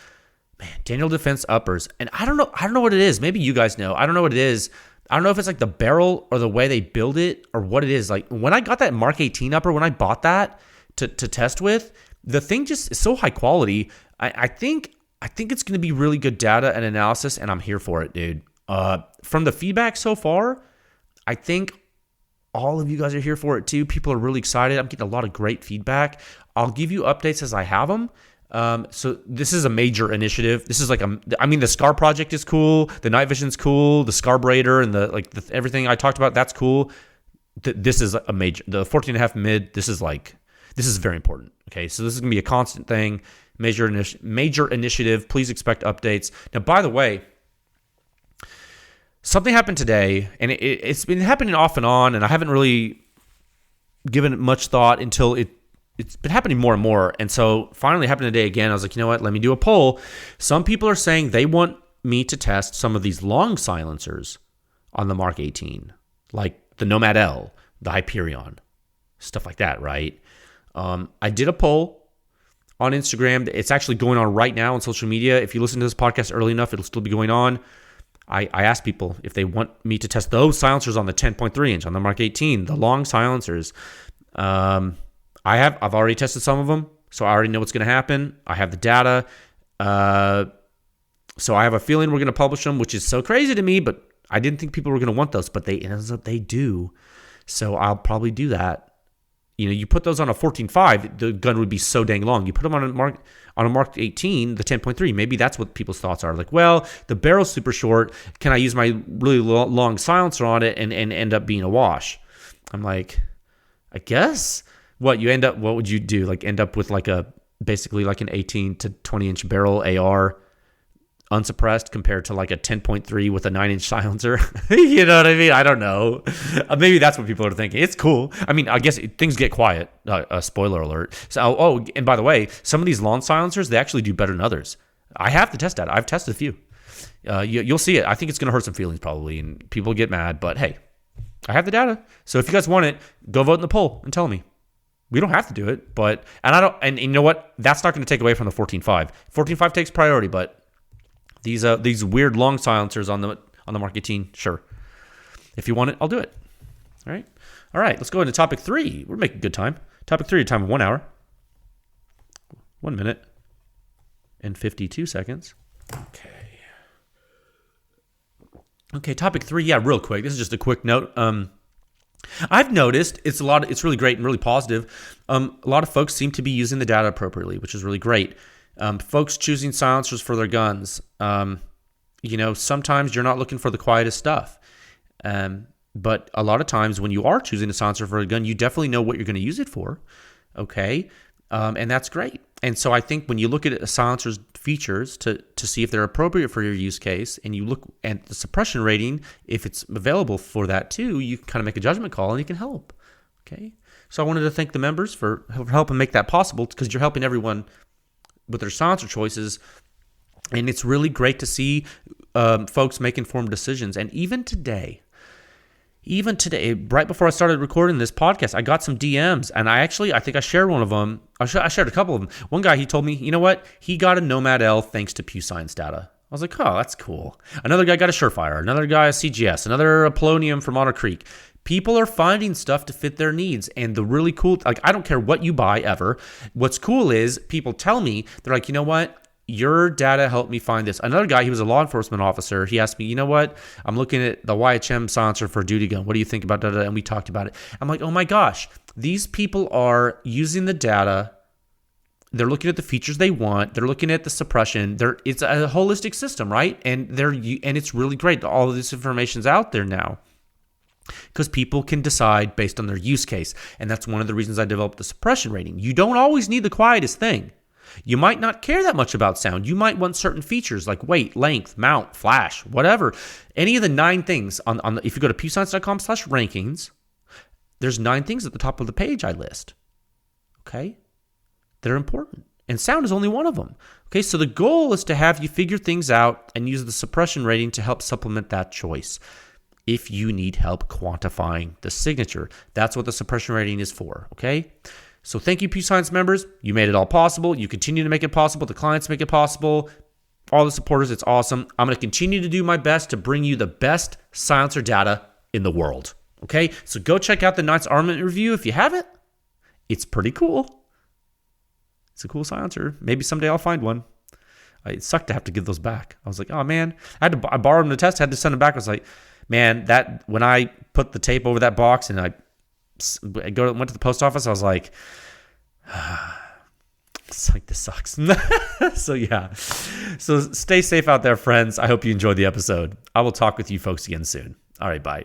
Man, Daniel Defense uppers. And I don't know what it is. Maybe you guys know. I don't know what it is, I don't know if it's like the barrel or the way they build it or what it is. Like when I got that Mark 18 upper, when I bought that to test with, the thing just is so high quality. I think it's going to be really good data and analysis, and I'm here for it, dude. From the feedback so far, I think all of you guys are here for it too. People are really excited. I'm getting a lot of great feedback. I'll give you updates as I have them. So this is a major initiative. This is like the SCAR project is cool. The night vision's cool. The SCAR brader and everything I talked about, that's cool. This is a major, the 14.5 mid. This is very important. Okay. So this is going to be a constant thing, major initiative. Please expect updates. Now, by the way, something happened today, and it's been happening off and on, and I haven't really given it much thought until it's been happening more and more. And so finally it happened today again. I was like, you know what? Let me do a poll. Some people are saying they want me to test some of these long silencers on the Mark 18, like the Nomad L, the Hyperion, stuff like that, right? I did a poll on Instagram. It's actually going on right now on social media. If you listen to this podcast early enough, it'll still be going on. I asked people if they want me to test those silencers on the 10.3 inch, on the Mark 18, the long silencers. I've already tested some of them, so I already know what's going to happen. I have the data. So I have a feeling we're going to publish them, which is so crazy to me, but I didn't think people were going to want those, but they do. So I'll probably do that. You know, you put those on a 14.5, the gun would be so dang long. You put them on a Mark 18, the 10.3, maybe that's what people's thoughts are. Like, well, the barrel's super short. Can I use my really long silencer on it and end up being a wash? I'm like, I guess. What would you do? Like end up with basically like an 18 to 20 inch barrel AR unsuppressed compared to like a 10.3 with a 9-inch silencer. You know what I mean? I don't know. Maybe that's what people are thinking. It's cool. I mean, I guess things get quiet. Spoiler alert. So, and by the way, some of these long silencers, they actually do better than others. I have to test that. I've tested a few. You'll see it. I think it's going to hurt some feelings probably, and people get mad. But hey, I have the data. So if you guys want it, go vote in the poll and tell me. We don't have to do it, and you know what? That's not going to take away from the 14.5. 14.5 takes priority, but these weird long silencers on the Mark 18, sure. If you want it, I'll do it. All right. Let's go into topic 3. We're making good time. Topic 3, a time of 1 hour, 1 minute, and 52 seconds. Okay. Topic 3. Yeah, real quick. This is just a quick note. I've noticed it's really great and really positive. A lot of folks seem to be using the data appropriately, which is really great. Folks choosing silencers for their guns. Sometimes you're not looking for the quietest stuff. But a lot of times when you are choosing a silencer for a gun, you definitely know what you're going to use it for. Okay. And that's great. And so I think when you look at a silencer's features to see if they're appropriate for your use case, and you look at the suppression rating, if it's available for that too, you can kind of make a judgment call and you can help. Okay. So I wanted to thank the members for helping make that possible, because you're helping everyone with their silencer choices. And it's really great to see folks make informed decisions. And even today, right before I started recording this podcast, I got some DMs, and I think I shared one of them. I shared a couple of them. One guy, he told me, you know what? He got a Nomad L thanks to Pew Science data. I was like, oh, that's cool. Another guy got a Surefire. Another guy a CGS. Another a Polonium from Otter Creek. People are finding stuff to fit their needs. And the really cool, I don't care what you buy ever. What's cool is people tell me, they're like, you know what? Your data helped me find this. Another guy, he was a law enforcement officer. He asked me, you know what? I'm looking at the YHM silencer for a duty gun. What do you think about that? And we talked about it. I'm like, oh my gosh, these people are using the data. They're looking at the features they want. They're looking at the suppression. It's a holistic system, right? And it's really great. All of this information's out there now, because people can decide based on their use case. And that's one of the reasons I developed the suppression rating. You don't always need the quietest thing. You might not care that much about sound. You might want certain features like weight, length, mount, flash, whatever. Any of the 9 things if you go to pewscience.com/rankings, there's 9 things at the top of the page I list. Okay? They're important. And sound is only one of them. Okay, so the goal is to have you figure things out and use the suppression rating to help supplement that choice. If you need help quantifying the signature, that's what the suppression rating is for. Okay? So thank you, Pew Science members. You made it all possible. You continue to make it possible. The clients make it possible. all the supporters. It's awesome. I'm going to continue to do my best to bring you the best silencer data in the world. Okay, so go check out the Knight's Armament review if you haven't. It's pretty cool. It's a cool silencer. Maybe someday I'll find one. It sucked to have to give those back. I was like, oh man, I borrowed them to test, had to send them back. I was like, man, that when I put the tape over that box and I went to the post office, I was like, it's like, this sucks. So yeah, so stay safe out there, friends. I hope you enjoyed the episode. I will talk with you folks again soon. All right, bye.